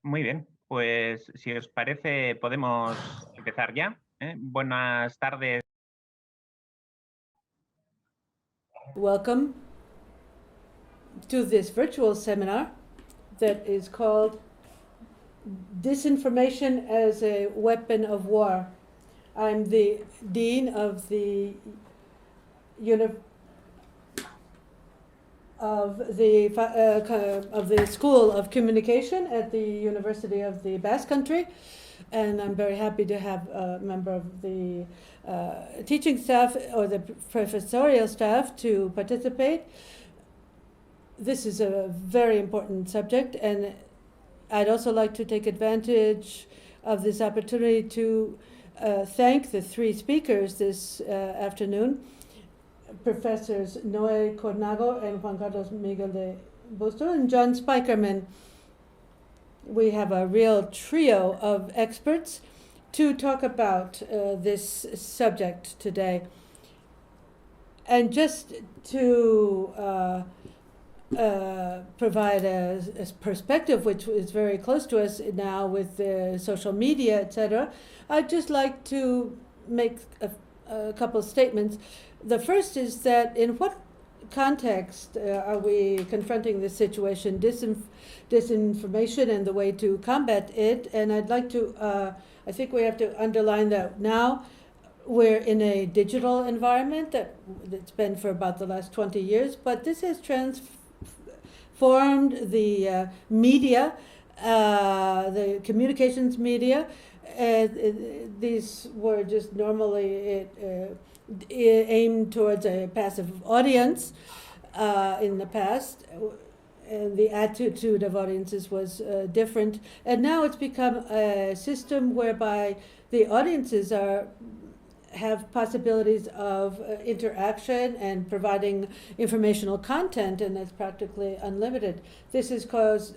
Muy bien, pues si os parece podemos empezar ya, ¿eh? Buenas tardes. Welcome to this virtual seminar that is called Disinformation as a Weapon of War. I'm the Dean of the uni- of the School of Communication at the University of the Basque Country, and I'm very happy to have a member of the teaching staff or the professorial staff to participate. This is a very important subject, and I'd also like to take advantage of this opportunity to thank the three speakers this afternoon, Professors Noé Cornago and Juan Carlos Miguel de Busto and John Spikerman. We have a real trio of experts to talk about this subject today. And just to provide a perspective which is very close to us now with social media, etc., I'd just like to make a couple of statements. The first is that in what context are we confronting this situation, disinformation and the way to combat it? And I'd like to, I think we have to underline that now we're in a digital environment that's been for about the last 20 years, but this has transformed the media, the communications media. These were just normally aimed towards a passive audience in the past. And the attitude of audiences was different. And now it's become a system whereby the audiences have possibilities of interaction and providing informational content, and that's practically unlimited. This has caused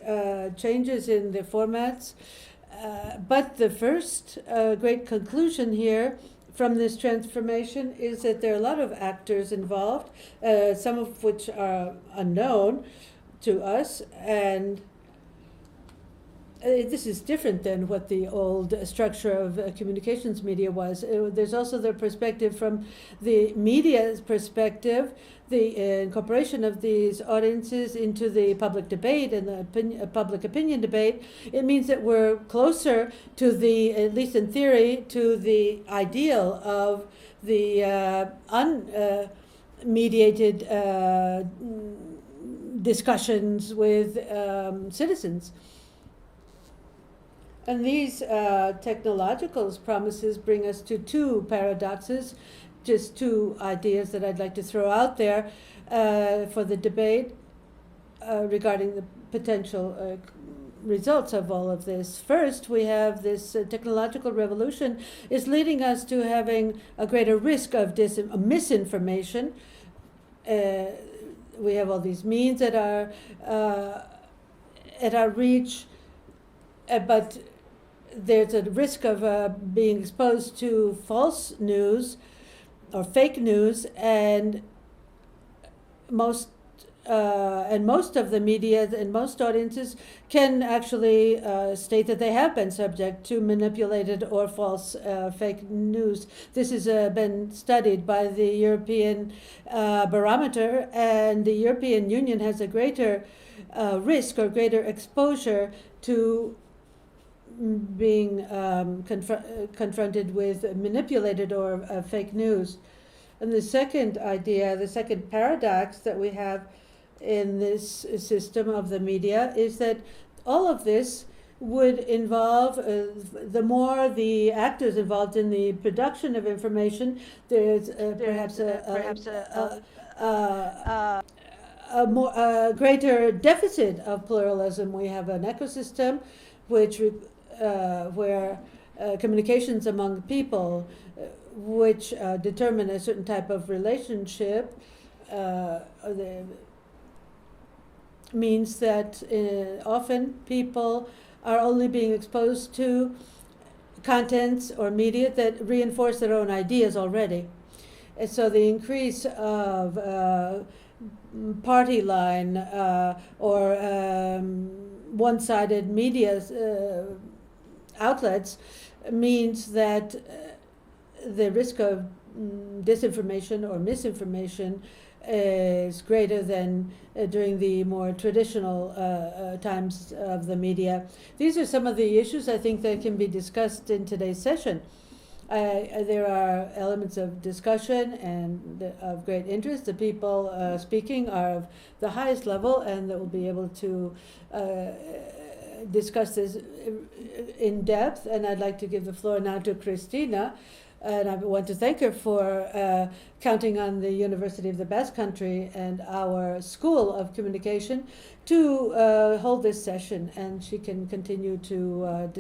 changes in the formats, but the first great conclusion here from this transformation is that there are a lot of actors involved, some of which are unknown to us, and this is different than what the old structure of communications media was. There's also the perspective from the media's perspective, the incorporation of these audiences into the public debate and the public opinion debate. It means that we're closer to the, at least in theory, to the ideal of the unmediated discussions with citizens. And these technological promises bring us to two paradoxes, just two ideas that I'd like to throw out there for the debate regarding the potential results of all of this. First, we have this technological revolution is leading us to having a greater risk of misinformation. We have all these means at our reach, but there's a risk of being exposed to false news or fake news, and most of the media and most audiences can actually state that they have been subject to manipulated or false fake news. This has been studied by the European Barometer, and the European Union has a greater risk or greater exposure to being confronted with manipulated or fake news. And the second idea, the second paradox that we have in this system of the media is that all of this would involve, the more the actors involved in the production of information, there's perhaps a greater deficit of pluralism. We have an ecosystem which where communications among people which determine a certain type of relationship means that often people are only being exposed to contents or media that reinforce their own ideas already. And so the increase of party line or one-sided media outlets means that the risk of disinformation or misinformation is greater than during the more traditional times of the media. These are some of the issues I think that can be discussed in today's session. There are elements of discussion and of great interest. The people speaking are of the highest level and that will be able to discuss this in depth. And I'd like to give the floor now to Cristina. And I want to thank her for counting on the University of the Basque Country and our School of Communication to hold this session, and she can continue to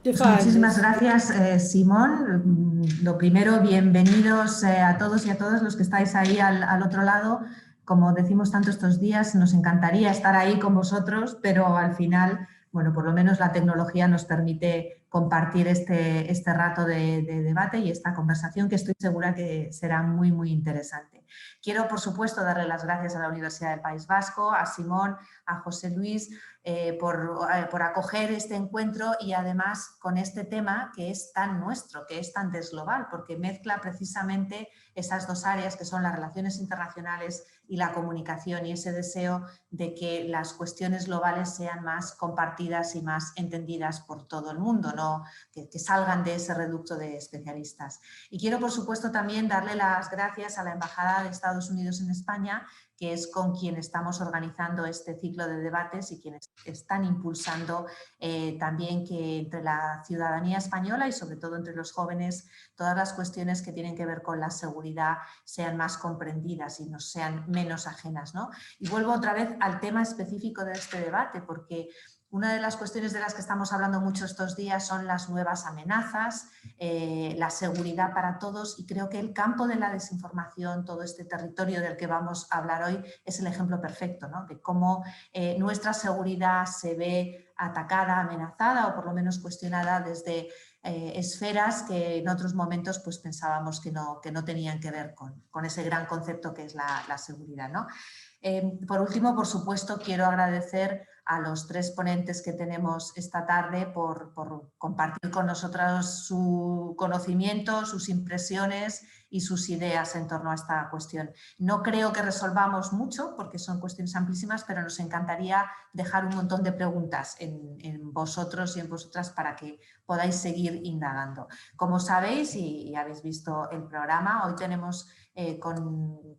define. Muchísimas gracias, Simón. Lo primero, bienvenidos a todos y a todas los que estáis ahí al otro lado. Como decimos tanto estos días, nos encantaría estar ahí con vosotros, pero al final, bueno, por lo menos la tecnología nos permite compartir este rato de debate y esta conversación que estoy segura que será muy, muy interesante. Quiero, por supuesto, darle las gracias a la Universidad del País Vasco, a Simón, a José Luis, por acoger este encuentro y además con este tema que es tan nuestro, que es tan desglobal, porque mezcla precisamente esas dos áreas que son las relaciones internacionales y la comunicación y ese deseo de que las cuestiones globales sean más compartidas y más entendidas por todo el mundo, ¿no? que salgan de ese reducto de especialistas. Y quiero, por supuesto, también darle las gracias a la Embajada de Estados Unidos en España, que es con quien estamos organizando este ciclo de debates y quienes están impulsando también que entre la ciudadanía española y sobre todo entre los jóvenes todas las cuestiones que tienen que ver con la seguridad sean más comprendidas y nos sean menos ajenas, ¿no? Y vuelvo otra vez al tema específico de este debate porque una de las cuestiones de las que estamos hablando mucho estos días son las nuevas amenazas, la seguridad para todos y creo que el campo de la desinformación, todo este territorio del que vamos a hablar hoy es el ejemplo perfecto, ¿no? De cómo nuestra seguridad se ve atacada, amenazada o por lo menos cuestionada desde esferas que en otros momentos pues, pensábamos que no tenían que ver con ese gran concepto que es la seguridad, ¿no? Por último, por supuesto, quiero agradecer a los tres ponentes que tenemos esta tarde por compartir con nosotros su conocimiento, sus impresiones y sus ideas en torno a esta cuestión. No creo que resolvamos mucho porque son cuestiones amplísimas, pero nos encantaría dejar un montón de preguntas en vosotros y en vosotras para que podáis seguir indagando. Como sabéis y habéis visto el programa, hoy tenemos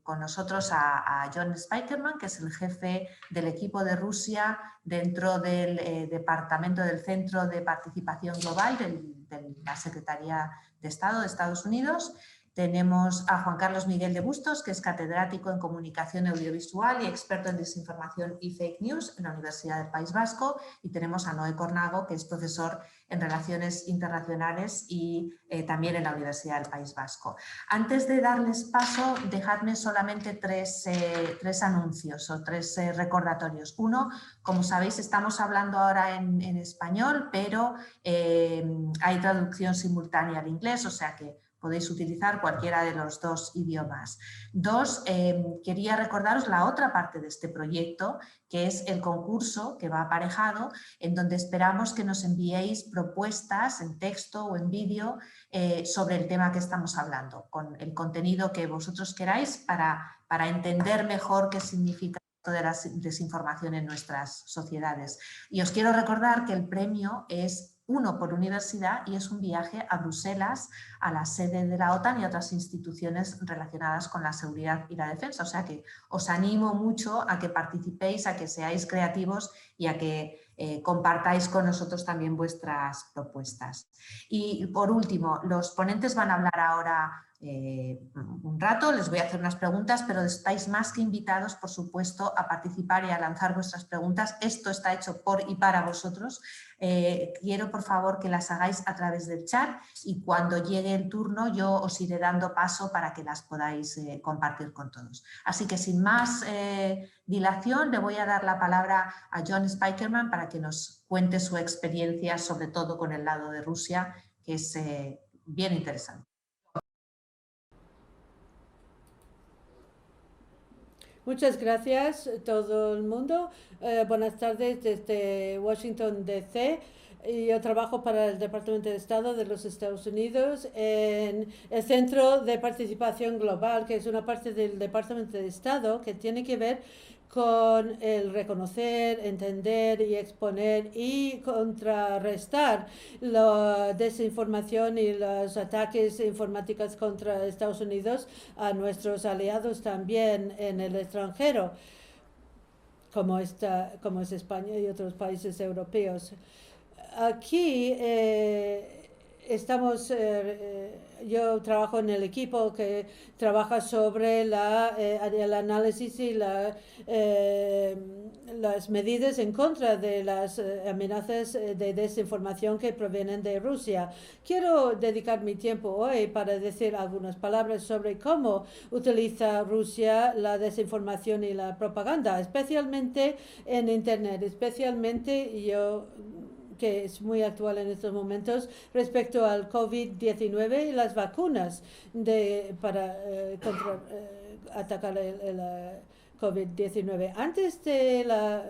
con nosotros a John Spiekermann, que es el jefe del equipo de Rusia dentro del departamento del Centro de Participación Global de la Secretaría de Estado de Estados Unidos. Tenemos a Juan Carlos Miguel de Bustos, que es catedrático en Comunicación Audiovisual y experto en desinformación y fake news en la Universidad del País Vasco. Y tenemos a Noé Cornago, que es profesor en Relaciones Internacionales y también en la Universidad del País Vasco. Antes de darles paso, dejadme solamente tres anuncios o tres recordatorios. Uno, como sabéis, estamos hablando ahora en español, pero hay traducción simultánea al inglés, o sea que podéis utilizar cualquiera de los dos idiomas. Dos, quería recordaros la otra parte de este proyecto, que es el concurso que va aparejado, en donde esperamos que nos enviéis propuestas en texto o en vídeo sobre el tema que estamos hablando, con el contenido que vosotros queráis para entender mejor qué significa de la desinformación en nuestras sociedades. Y os quiero recordar que el premio es uno por universidad y es un viaje a Bruselas, a la sede de la OTAN y a otras instituciones relacionadas con la seguridad y la defensa. O sea que os animo mucho a que participéis, a que seáis creativos y a que compartáis con nosotros también vuestras propuestas. Y por último, los ponentes van a hablar ahora un rato, les voy a hacer unas preguntas, pero estáis más que invitados, por supuesto, a participar y a lanzar vuestras preguntas. Esto está hecho por y para vosotros. Quiero, por favor, que las hagáis a través del chat y cuando llegue el turno yo os iré dando paso para que las podáis compartir con todos. Así que sin más dilación, le voy a dar la palabra a John Spiekermann para que nos cuente su experiencia, sobre todo con el lado de Rusia, que es bien interesante. Muchas gracias todo el mundo. Buenas tardes desde Washington, D.C. Yo trabajo para el Departamento de Estado de los Estados Unidos en el Centro de Participación Global, que es una parte del Departamento de Estado que tiene que ver con el reconocer, entender y exponer y contrarrestar la desinformación y los ataques informáticos contra Estados Unidos a nuestros aliados también en el extranjero, como es España y otros países europeos. Aquí yo trabajo en el equipo que trabaja sobre el análisis y las medidas en contra de las amenazas de desinformación que provienen de Rusia. Quiero dedicar mi tiempo hoy para decir algunas palabras sobre cómo utiliza Rusia la desinformación y la propaganda, especialmente en Internet, que es muy actual en estos momentos, respecto al COVID-19 y las vacunas para atacar el COVID-19. Antes de la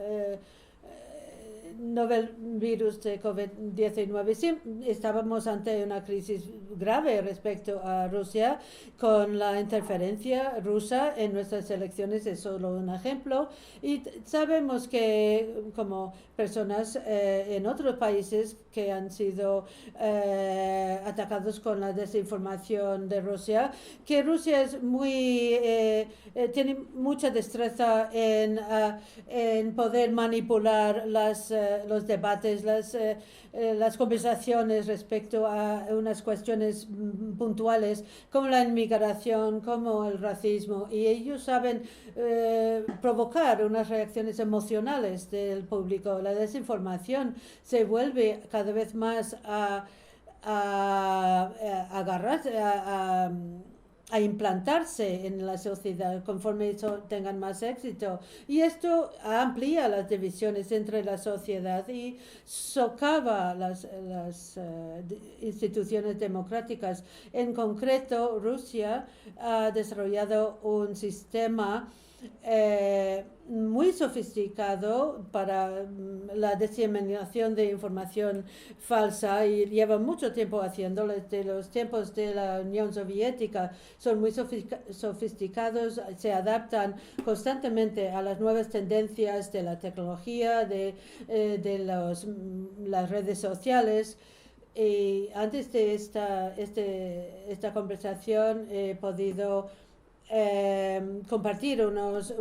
novel virus de COVID-19, sí, estábamos ante una crisis grave respecto a Rusia, con la interferencia rusa en nuestras elecciones es solo un ejemplo, y sabemos que como personas en otros países que han sido atacados con la desinformación de Rusia, que Rusia es tiene mucha destreza en poder manipular los debates, las conversaciones respecto a unas cuestiones puntuales como la inmigración, como el racismo, y ellos saben provocar unas reacciones emocionales del público. La desinformación se vuelve cada vez más a agarrarse, a implantarse en la sociedad conforme tengan más éxito, y esto amplía las divisiones entre la sociedad y socava las instituciones democráticas. En concreto, Rusia ha desarrollado un sistema muy sofisticado para la diseminación de información falsa, y lleva mucho tiempo haciéndolo desde los tiempos de la Unión Soviética. Son muy sofisticados, se adaptan constantemente a las nuevas tendencias de la tecnología, de las redes sociales. Y antes de esta conversación he podido compartir unos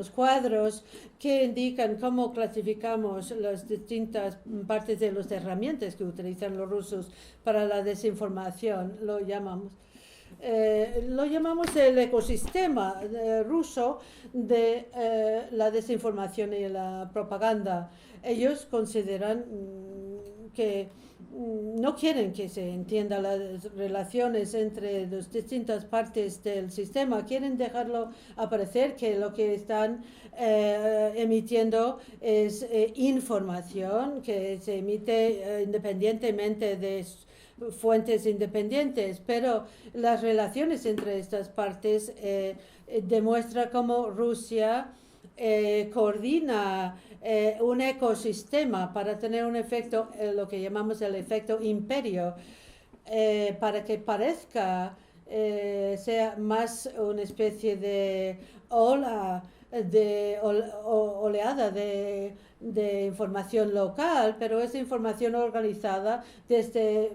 cuadros que indican cómo clasificamos las distintas partes de las herramientas que utilizan los rusos para la desinformación. Lo llamamos el ecosistema ruso de la desinformación y la propaganda. Ellos consideran que no quieren que se entiendan las relaciones entre las distintas partes del sistema, quieren dejarlo aparecer que lo que están emitiendo es información que se emite independientemente de fuentes independientes, pero las relaciones entre estas partes demuestran cómo Rusia coordina un ecosistema para tener un efecto, lo que llamamos el efecto imperio, para que parezca sea más una especie de oleada de información local, pero es información organizada desde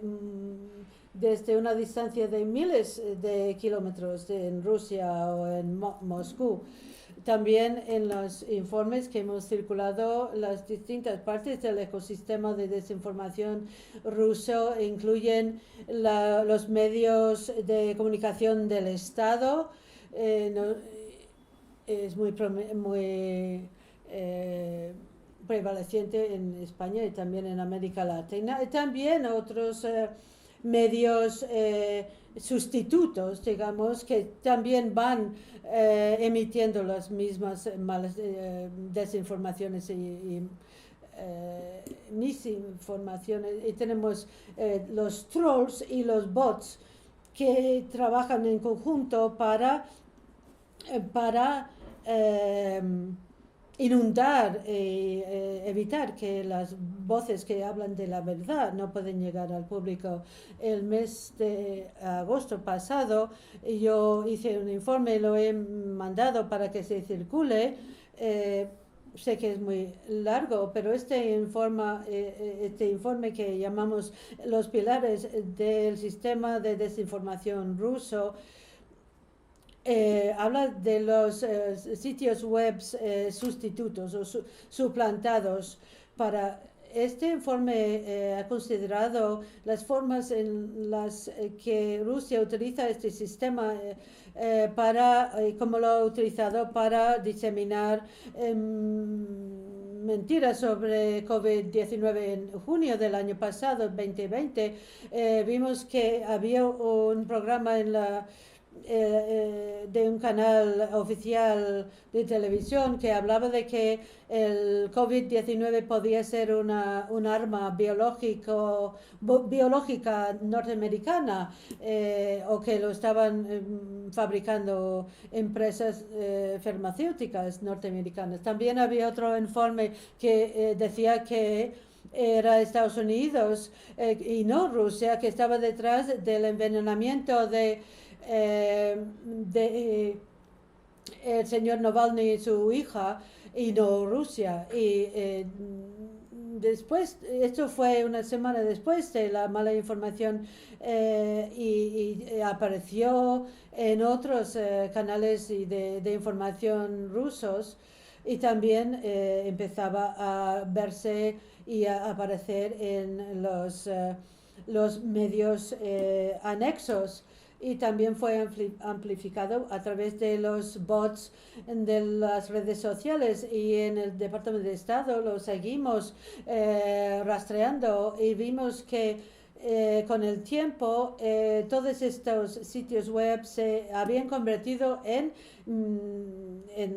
una distancia de miles de kilómetros en Rusia o en Moscú. También en los informes que hemos circulado, las distintas partes del ecosistema de desinformación ruso incluyen los medios de comunicación del Estado. Es muy prevaleciente en España y también en América Latina, y también otros medios sustitutos, digamos, que también van emitiendo las mismas malas desinformaciones y misinformaciones. Y tenemos los trolls y los bots que trabajan en conjunto para inundar y evitar que las voces que hablan de la verdad no pueden llegar al público. El mes de agosto pasado yo hice un informe, lo he mandado para que se circule. Sé que es muy largo, pero este informe que llamamos los pilares del sistema de desinformación ruso habla de los sitios web sustitutos o suplantados. Para este informe ha considerado las formas en las que Rusia utiliza este sistema como lo ha utilizado para diseminar mentiras sobre COVID-19. En junio del año pasado, 2020, vimos que había un programa en de un canal oficial de televisión que hablaba de que el COVID-19 podía ser una arma biológica norteamericana o que lo estaban fabricando empresas farmacéuticas norteamericanas. También había otro informe que decía que era Estados Unidos y no Rusia que estaba detrás del envenenamiento de el señor Navalny y su hija y no Rusia. Y después, esto fue una semana después de la mala información y apareció en otros canales de información rusos y también empezaba a verse y a aparecer en los medios anexos. Y también fue amplificado a través de los bots de las redes sociales, y en el Departamento de Estado lo seguimos rastreando y vimos que con el tiempo todos estos sitios web se habían convertido en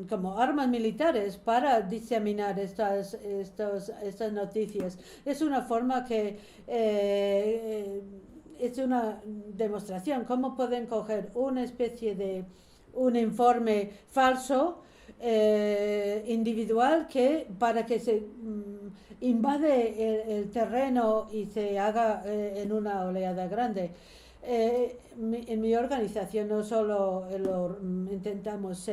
como armas militares para diseminar estas noticias. Es una forma que es una demostración cómo pueden coger una especie de un informe falso individual para que se invade el terreno y se haga en una oleada grande. En mi organización no solo lo intentamos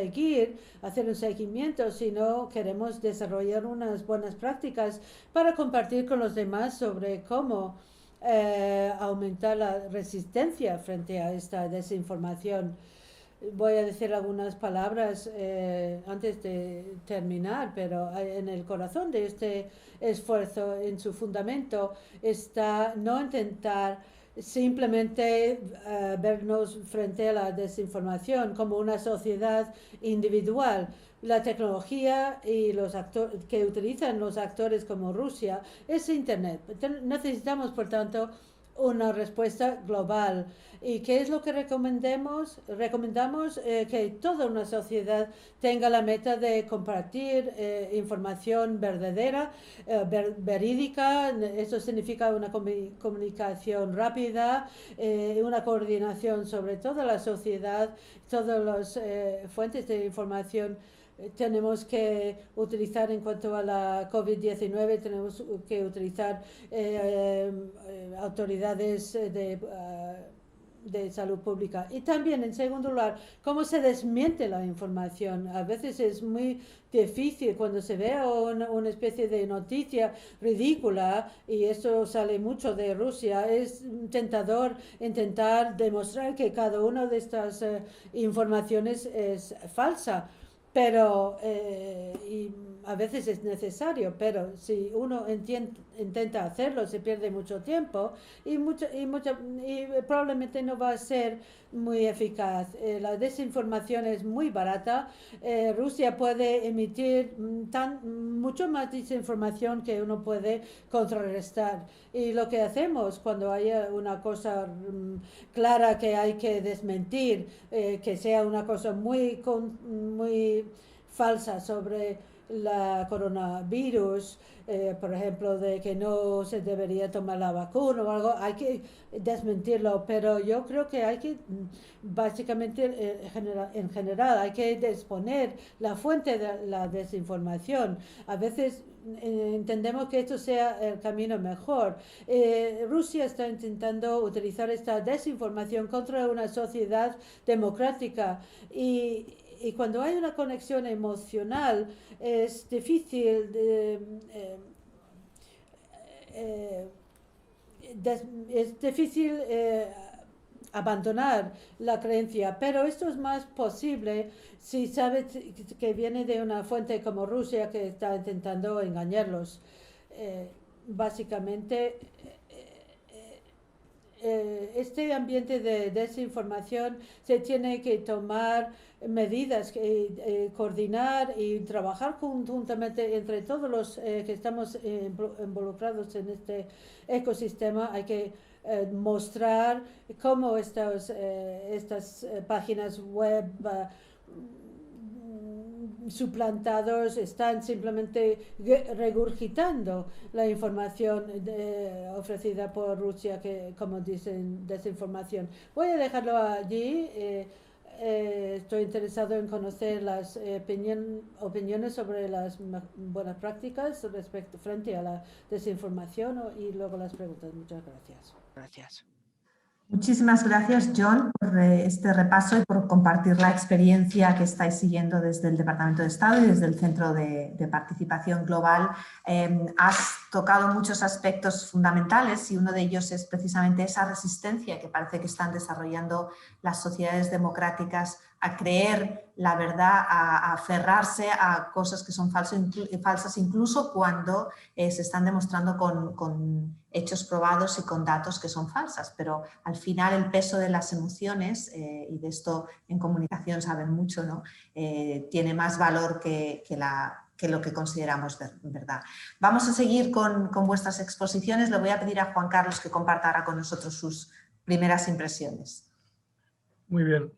hacer un seguimiento, sino queremos desarrollar unas buenas prácticas para compartir con los demás sobre cómo aumentar la resistencia frente a esta desinformación. Voy a decir algunas palabras antes de terminar, pero en el corazón de este esfuerzo, en su fundamento, está no intentar simplemente vernos frente a la desinformación como una sociedad individual. La tecnología y los actores que utilizan los actores como Rusia es Internet. Necesitamos, por tanto, una respuesta global. ¿Y qué es lo que recomendamos? Recomendamos que toda una sociedad tenga la meta de compartir información verdadera, verídica. Eso significa una comunicación rápida, una coordinación sobre toda la sociedad, todas las fuentes de información. Tenemos que utilizar, en cuanto a la COVID-19, tenemos que utilizar autoridades de salud pública. Y también, en segundo lugar, cómo se desmiente la información. A veces es muy difícil cuando se ve una especie de noticia ridícula, y eso sale mucho de Rusia. Es tentador intentar demostrar que cada una de estas informaciones es falsa. Pero y a veces es necesario, pero si uno intenta hacerlo se pierde mucho tiempo y probablemente no va a ser muy eficaz. La desinformación es muy barata. Rusia puede emitir mucho más desinformación que uno puede contrarrestar. Y lo que hacemos cuando haya una cosa clara que hay que desmentir, que sea una cosa muy falsa sobre la coronavirus, por ejemplo, de que no se debería tomar la vacuna o algo, hay que desmentirlo, pero yo creo que hay que, básicamente, en general, hay que exponer la fuente de la desinformación. A veces entendemos que esto sea el camino mejor. Rusia está intentando utilizar esta desinformación contra una sociedad democrática y cuando hay una conexión emocional es difícil abandonar la creencia, pero esto es más posible si sabes que viene de una fuente como Rusia que está intentando engañarlos. Básicamente, este ambiente de desinformación se tiene que tomar medidas, coordinar y trabajar conjuntamente entre todos los que estamos involucrados en este ecosistema. Hay que mostrar cómo estas páginas web suplantados están simplemente regurgitando la información ofrecida por Rusia, que, como dicen, desinformación. Voy a dejarlo allí. Estoy interesado en conocer las opiniones sobre las buenas prácticas frente a la desinformación y luego las preguntas. Muchas gracias. Gracias. Muchísimas gracias, John, por este repaso y por compartir la experiencia que estáis siguiendo desde el Departamento de Estado y desde el Centro de Participación Global. Has tocado muchos aspectos fundamentales y uno de ellos es precisamente esa resistencia que parece que están desarrollando las sociedades democráticas a creer la verdad, a aferrarse a cosas que son falsas incluso cuando se están demostrando con hechos probados y con datos que son falsas. Pero al final el peso de las emociones, y de esto en comunicación saben mucho, ¿no? Tiene más valor que lo que consideramos verdad. Vamos a seguir con vuestras exposiciones. Le voy a pedir a Juan Carlos que comparta ahora con nosotros sus primeras impresiones. Muy bien.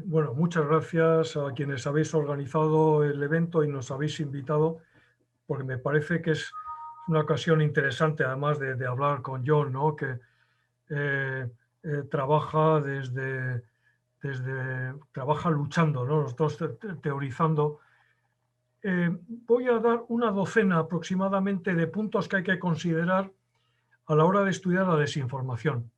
Bueno, muchas gracias a quienes habéis organizado el evento y nos habéis invitado, porque me parece que es una ocasión interesante, además de hablar con John, ¿no? Que trabaja trabaja luchando, ¿no? Nosotros teorizando. Voy a dar una docena aproximadamente de puntos que hay que considerar a la hora de estudiar la desinformación.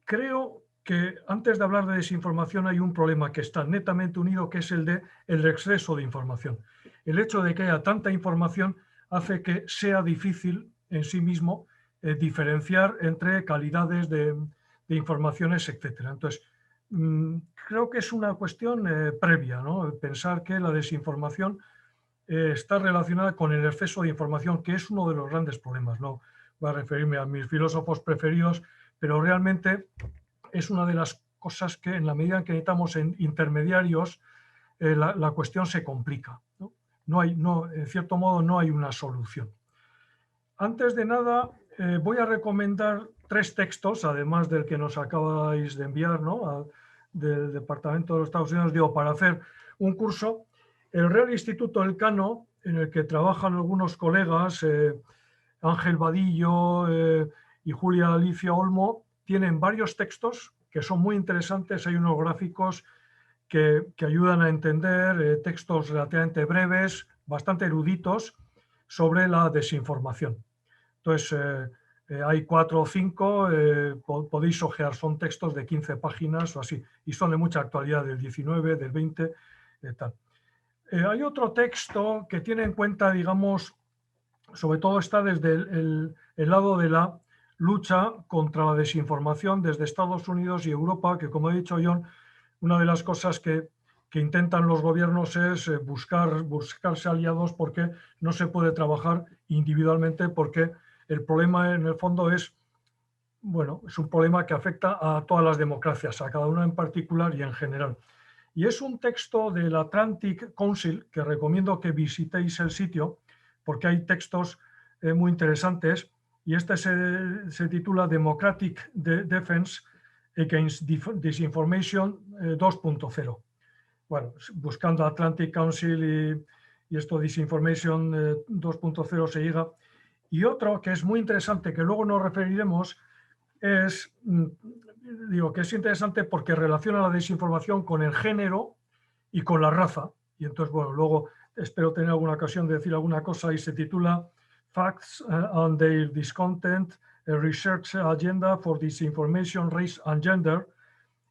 Creo que antes de hablar de desinformación hay un problema que está netamente unido, que es el exceso de información. El hecho de que haya tanta información hace que sea difícil en sí mismo diferenciar entre calidades de informaciones, etc. Entonces, creo que es una cuestión previa, ¿no? Pensar que la desinformación está relacionada con el exceso de información, que es uno de los grandes problemas. No voy a referirme a mis filósofos preferidos, pero realmente es una de las cosas que, en la medida en que necesitamos intermediarios, la cuestión se complica, ¿no? En cierto modo no hay una solución. Antes de nada, voy a recomendar 3 textos, además del que nos acabáis de enviar, ¿no? Del Departamento de los Estados Unidos, para hacer un curso. El Real Instituto Elcano, en el que trabajan algunos colegas, Ángel Vadillo y Julia Alicia Olmo, tienen varios textos que son muy interesantes. Hay unos gráficos que ayudan a entender, textos relativamente breves, bastante eruditos, sobre la desinformación. Entonces, hay 4 o 5, podéis ojear, son textos de 15 páginas o así, y son de mucha actualidad, del 19, del 20, tal. Hay otro texto que tiene en cuenta, digamos, sobre todo está desde el lado de la lucha contra la desinformación desde Estados Unidos y Europa, que, como he dicho John, una de las cosas que intentan los gobiernos es buscarse aliados, porque no se puede trabajar individualmente, porque el problema en el fondo es un problema que afecta a todas las democracias, a cada una en particular y en general. Y es un texto del Atlantic Council, que recomiendo que visitéis el sitio, porque hay textos muy interesantes, y este se titula Democratic Defense Against Disinformation 2.0. bueno, buscando Atlantic Council y esto Disinformation 2.0 se llega. Y otro que es muy interesante, que luego nos referiremos, es, digo que es interesante porque relaciona la desinformación con el género y con la raza. Y entonces, bueno, luego espero tener alguna ocasión de decir alguna cosa, y se titula Facts on their Discontent, a Research Agenda for Disinformation, Race and Gender,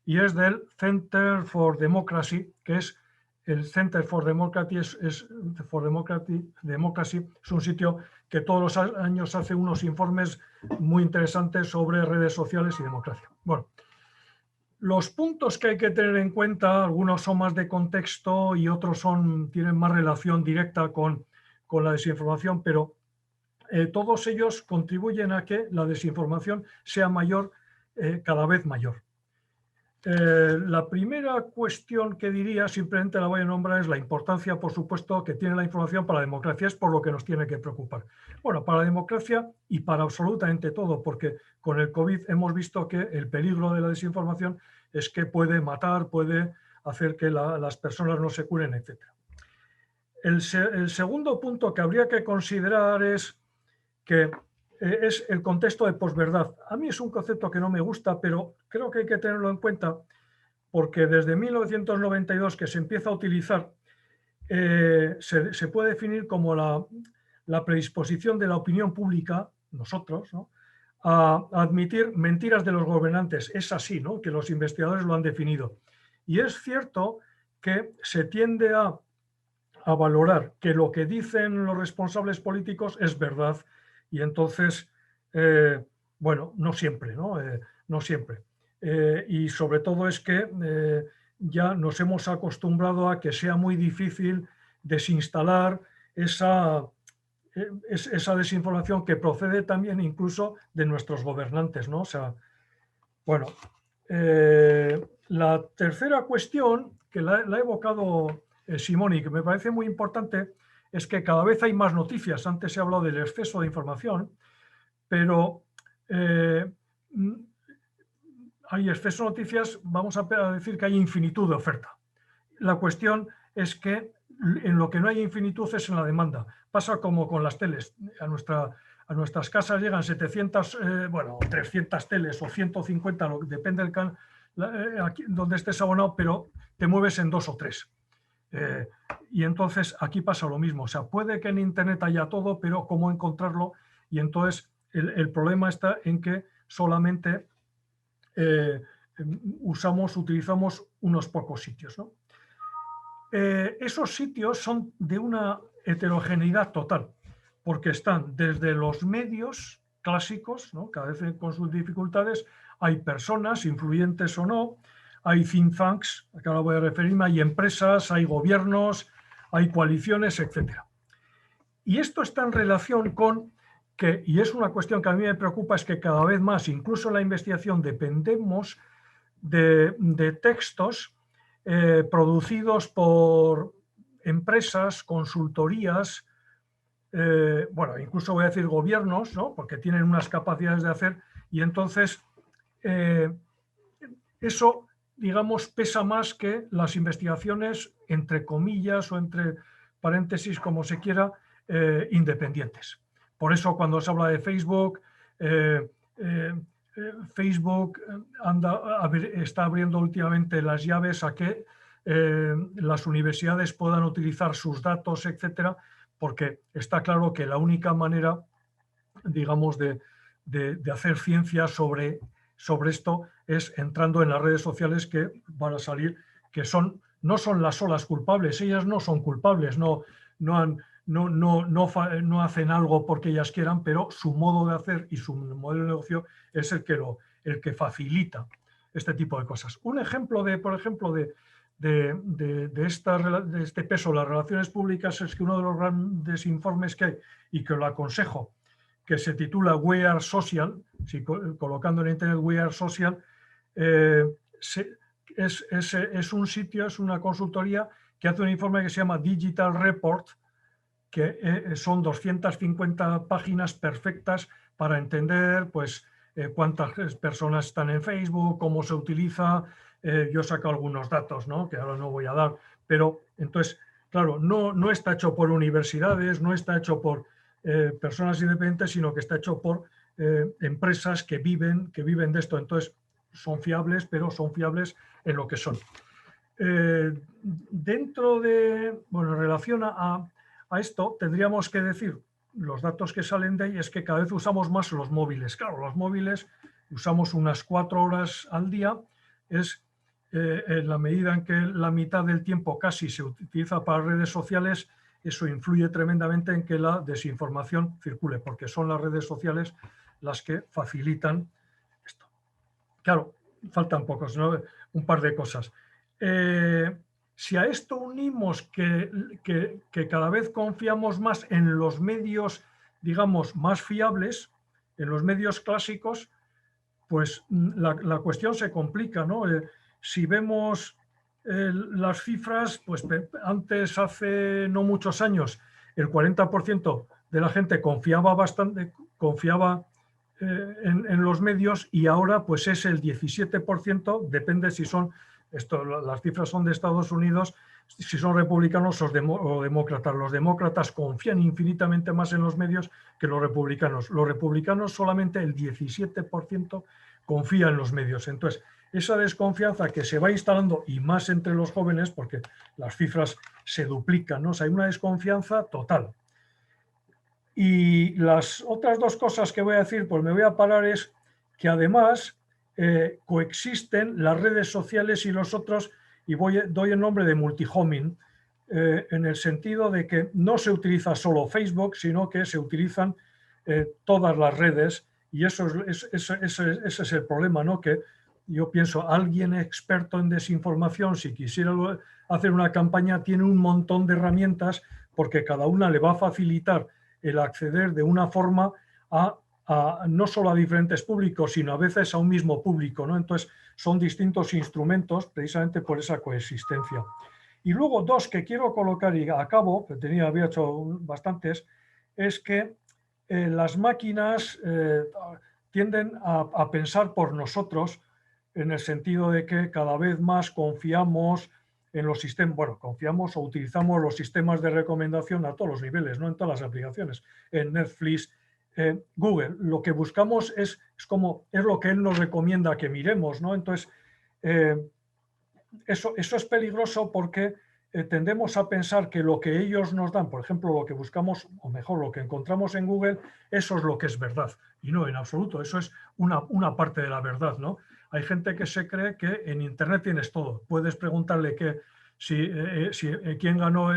y es del Center for Democracy, que es el Center for Democracy, Democracy es un sitio que todos los años hace unos informes muy interesantes sobre redes sociales y democracia. Bueno, los puntos que hay que tener en cuenta, algunos son más de contexto y otros tienen más relación directa con la desinformación, pero todos ellos contribuyen a que la desinformación sea mayor, cada vez mayor. La primera cuestión que diría, simplemente la voy a nombrar, es la importancia, por supuesto, que tiene la información para la democracia. Es por lo que nos tiene que preocupar. Bueno, para la democracia y para absolutamente todo, porque con el COVID hemos visto que el peligro de la desinformación es que puede matar, puede hacer que las personas no se curen, etc. El segundo punto que habría que considerar es el contexto de posverdad. A mí es un concepto que no me gusta, pero creo que hay que tenerlo en cuenta porque desde 1992 que se empieza a utilizar, se puede definir como la predisposición de la opinión pública, nosotros, ¿no?, a admitir mentiras de los gobernantes. Es así, ¿no?, que los investigadores lo han definido. Y es cierto que se tiende a valorar que lo que dicen los responsables políticos es verdad. Y entonces, bueno, no siempre, ¿no? No siempre. Y sobre todo es que ya nos hemos acostumbrado a que sea muy difícil desinstalar esa desinformación que procede también incluso de nuestros gobernantes, ¿no? O sea, bueno, la tercera cuestión, que la ha evocado Simón y que me parece muy importante, es que cada vez hay más noticias. Antes se ha hablado del exceso de información, pero hay exceso de noticias, vamos a decir que hay infinitud de oferta. La cuestión es que en lo que no hay infinitud es en la demanda. Pasa como con las teles. A nuestras casas llegan 700, 300 teles o 150, depende del canal aquí donde estés abonado, pero te mueves en 2 o 3. Y entonces aquí pasa lo mismo. O sea, puede que en Internet haya todo, pero ¿cómo encontrarlo? Y entonces el problema está en que solamente utilizamos unos pocos sitios, ¿no? Esos sitios son de una heterogeneidad total, porque están desde los medios clásicos, ¿no?, cada vez con sus dificultades, hay personas, influyentes o no, hay think tanks, que ahora voy a referirme, hay empresas, hay gobiernos, hay coaliciones, etc. Y esto está en relación con que, y es una cuestión que a mí me preocupa, es que cada vez más, incluso en la investigación, dependemos de textos producidos por empresas, consultorías, bueno, incluso voy a decir gobiernos, ¿no?, porque tienen unas capacidades de hacer, y entonces eso, digamos, pesa más que las investigaciones, entre comillas o entre paréntesis, como se quiera, independientes. Por eso cuando se habla de Facebook, Facebook está abriendo últimamente las llaves a que las universidades puedan utilizar sus datos, etcétera, porque está claro que la única manera, digamos, de hacer ciencia sobre esto es entrando en las redes sociales, que van a salir, que no son las solas culpables. Ellas no son culpables, no hacen algo porque ellas quieran, pero su modo de hacer y su modelo de negocio es el que facilita este tipo de cosas. Un ejemplo por ejemplo, de este peso de las relaciones públicas es que uno de los grandes informes que hay, y que lo aconsejo, que se titula We Are Social, si colocando en internet We Are Social, es un sitio, es una consultoría que hace un informe que se llama Digital Report, que son 250 páginas perfectas para entender, pues, cuántas personas están en Facebook, cómo se utiliza, yo he sacado algunos datos, ¿no?, que ahora no voy a dar, pero entonces, claro, no está hecho por universidades, no está hecho por personas independientes, sino que está hecho por empresas que viven de esto. Entonces, son fiables, pero son fiables en lo que son. Dentro de, bueno, en relación a esto, tendríamos que decir, los datos que salen de ahí es que cada vez usamos más los móviles. Claro, los móviles usamos unas 4 horas al día, es en la medida en que la mitad del tiempo casi se utiliza para redes sociales, eso influye tremendamente en que la desinformación circule, porque son las redes sociales las que facilitan esto. Claro, faltan pocos, ¿no?, un par de cosas. Si a esto unimos que cada vez confiamos más en los medios, digamos, más fiables, en los medios clásicos, pues la cuestión se complica, ¿no? Si vemos las cifras, pues antes, hace no muchos años, el 40% de la gente confiaba en los medios, y ahora pues es el 17%, depende si son, las cifras son de Estados Unidos, si son republicanos o demócratas. Los demócratas confían infinitamente más en los medios que los republicanos. Los republicanos solamente el 17% confía en los medios. Entonces, esa desconfianza que se va instalando, y más entre los jóvenes, porque las cifras se duplican, ¿no? O sea, hay una desconfianza total. Y las otras dos cosas que voy a decir, pues me voy a parar, es que además coexisten las redes sociales y los otros, y doy el nombre de multihoming, en el sentido de que no se utiliza solo Facebook, sino que se utilizan todas las redes, y ese es el problema, ¿no? Que yo pienso, alguien experto en desinformación, si quisiera hacer una campaña, tiene un montón de herramientas, porque cada una le va a facilitar el acceder de una forma no solo a diferentes públicos, sino a veces a un mismo público, ¿no? Entonces, son distintos instrumentos precisamente por esa coexistencia. Y luego dos que quiero colocar y acabo, que había hecho bastantes, es que las máquinas tienden a pensar por nosotros, en el sentido de que cada vez más confiamos en los sistemas, bueno, confiamos o utilizamos los sistemas de recomendación a todos los niveles, ¿no? En todas las aplicaciones, en Netflix, Google. Lo que buscamos es lo que él nos recomienda que miremos, ¿no? Entonces, eso es peligroso, porque tendemos a pensar que lo que ellos nos dan, por ejemplo, lo que buscamos, o mejor, lo que encontramos en Google, eso es lo que es verdad. Y no, en absoluto, eso es una parte de la verdad, ¿no? Hay gente que se cree que en Internet tienes todo. Puedes preguntarle quién ganó,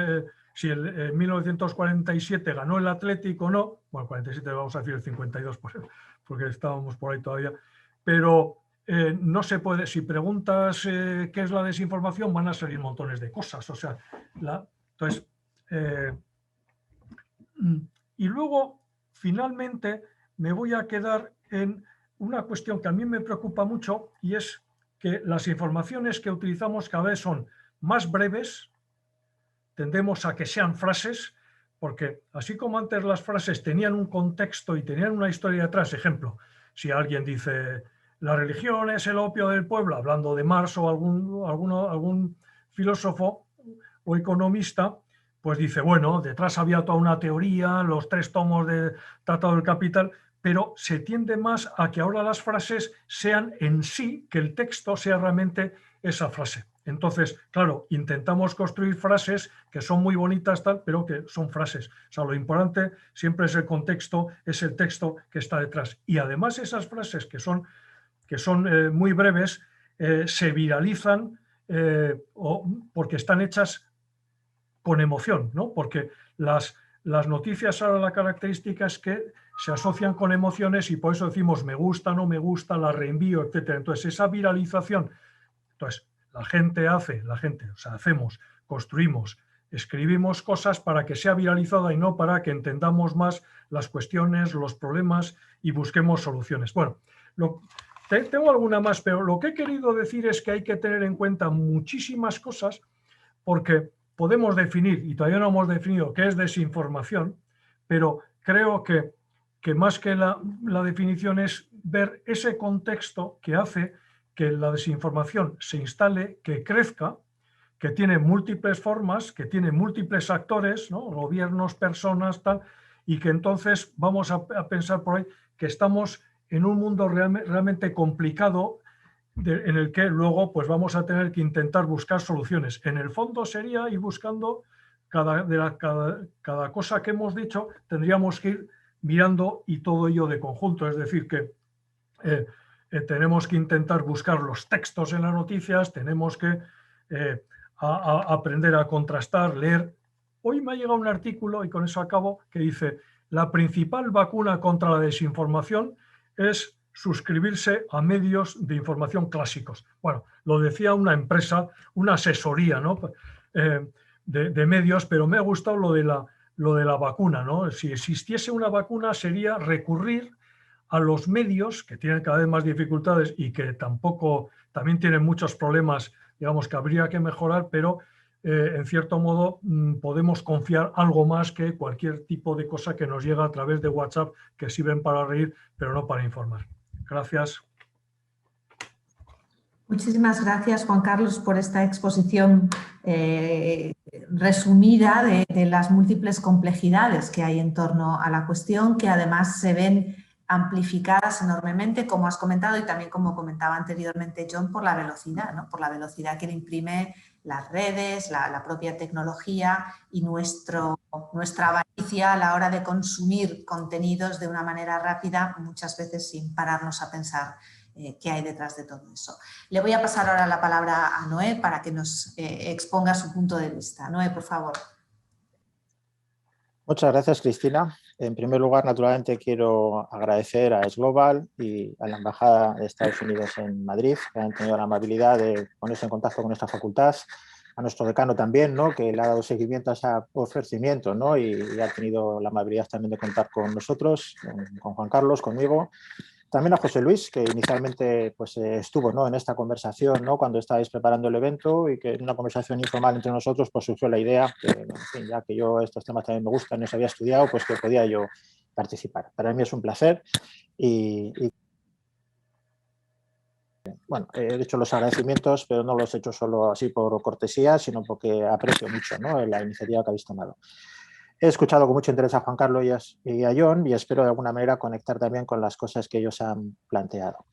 si en 1947 ganó el Atlético o no. Bueno, 47 vamos a decir el 52, porque estábamos por ahí todavía. Pero no se puede, si preguntas qué es la desinformación, van a salir montones de cosas. O sea, entonces, y luego, finalmente, me voy a quedar en una cuestión que a mí me preocupa mucho, y es que las informaciones que utilizamos cada vez son más breves, tendemos a que sean frases, porque así como antes las frases tenían un contexto y tenían una historia detrás, ejemplo, si alguien dice la religión es el opio del pueblo, hablando de Marx o algún filósofo o economista, pues dice, bueno, detrás había toda una teoría, los 3 tomos de Tratado del Capital, pero se tiende más a que ahora las frases sean en sí, que el texto sea realmente esa frase. Entonces, claro, intentamos construir frases que son muy bonitas, pero que son frases. O sea, lo importante siempre es el contexto, es el texto que está detrás. Y además esas frases que son muy breves se viralizan porque están hechas con emoción, ¿no? Porque las noticias, ahora la característica es que se asocian con emociones, y por eso decimos me gusta, no me gusta, la reenvío, etc. Entonces, esa viralización, entonces, hacemos, construimos, escribimos cosas para que sea viralizada y no para que entendamos más las cuestiones, los problemas y busquemos soluciones. Bueno, tengo alguna más, pero lo que he querido decir es que hay que tener en cuenta muchísimas cosas, porque podemos definir, y todavía no hemos definido qué es desinformación, pero creo que más que la definición es ver ese contexto que hace que la desinformación se instale, que crezca, que tiene múltiples formas, que tiene múltiples actores, ¿no? Gobiernos, personas, tal, y que entonces vamos a pensar por ahí que estamos en un mundo realmente complicado en el que luego pues vamos a tener que intentar buscar soluciones. En el fondo sería ir buscando cada cosa que hemos dicho, tendríamos que ir mirando y todo ello de conjunto, es decir, que tenemos que intentar buscar los textos en las noticias, tenemos que aprender a contrastar, leer. Hoy me ha llegado un artículo, y con eso acabo, que dice: la principal vacuna contra la desinformación es suscribirse a medios de información clásicos. Bueno, lo decía una empresa, una asesoría, ¿no? De medios, pero me ha gustado lo de la vacuna, ¿no? Si existiese una vacuna sería recurrir a los medios que tienen cada vez más dificultades y que también tienen muchos problemas, digamos, que habría que mejorar, pero en cierto modo podemos confiar algo más que cualquier tipo de cosa que nos llega a través de WhatsApp, que sirven para reír, pero no para informar. Gracias. Muchísimas gracias, Juan Carlos, por esta exposición resumida de las múltiples complejidades que hay en torno a la cuestión, que además se ven amplificadas enormemente, como has comentado y también como comentaba anteriormente John, por la velocidad, ¿no? Por la velocidad que le imprime las redes, la propia tecnología y nuestra avaricia a la hora de consumir contenidos de una manera rápida, muchas veces sin pararnos a pensar qué hay detrás de todo eso. Le voy a pasar ahora la palabra a Noé para que nos exponga su punto de vista. Noé, por favor. Muchas gracias, Cristina. En primer lugar, naturalmente, quiero agradecer a Esglobal y a la Embajada de Estados Unidos en Madrid, que han tenido la amabilidad de ponerse en contacto con nuestra facultad, a nuestro decano también, ¿no? Que le ha dado seguimiento a ese ofrecimiento, ¿no? y ha tenido la amabilidad también de contar con nosotros, con Juan Carlos, conmigo. También a José Luis, que inicialmente pues, estuvo, ¿no? En esta conversación, ¿no? Cuando estáis preparando el evento, y que en una conversación informal entre nosotros pues, surgió la idea, que, en fin, ya que yo estos temas también me gustan, no se había estudiado, pues que podía yo participar. Para mí es un placer y bueno, he hecho los agradecimientos, pero no los he hecho solo así por cortesía, sino porque aprecio mucho, ¿no? La iniciativa que habéis tomado. He escuchado con mucho interés a Juan Carlos y a John y espero de alguna manera conectar también con las cosas que ellos han planteado.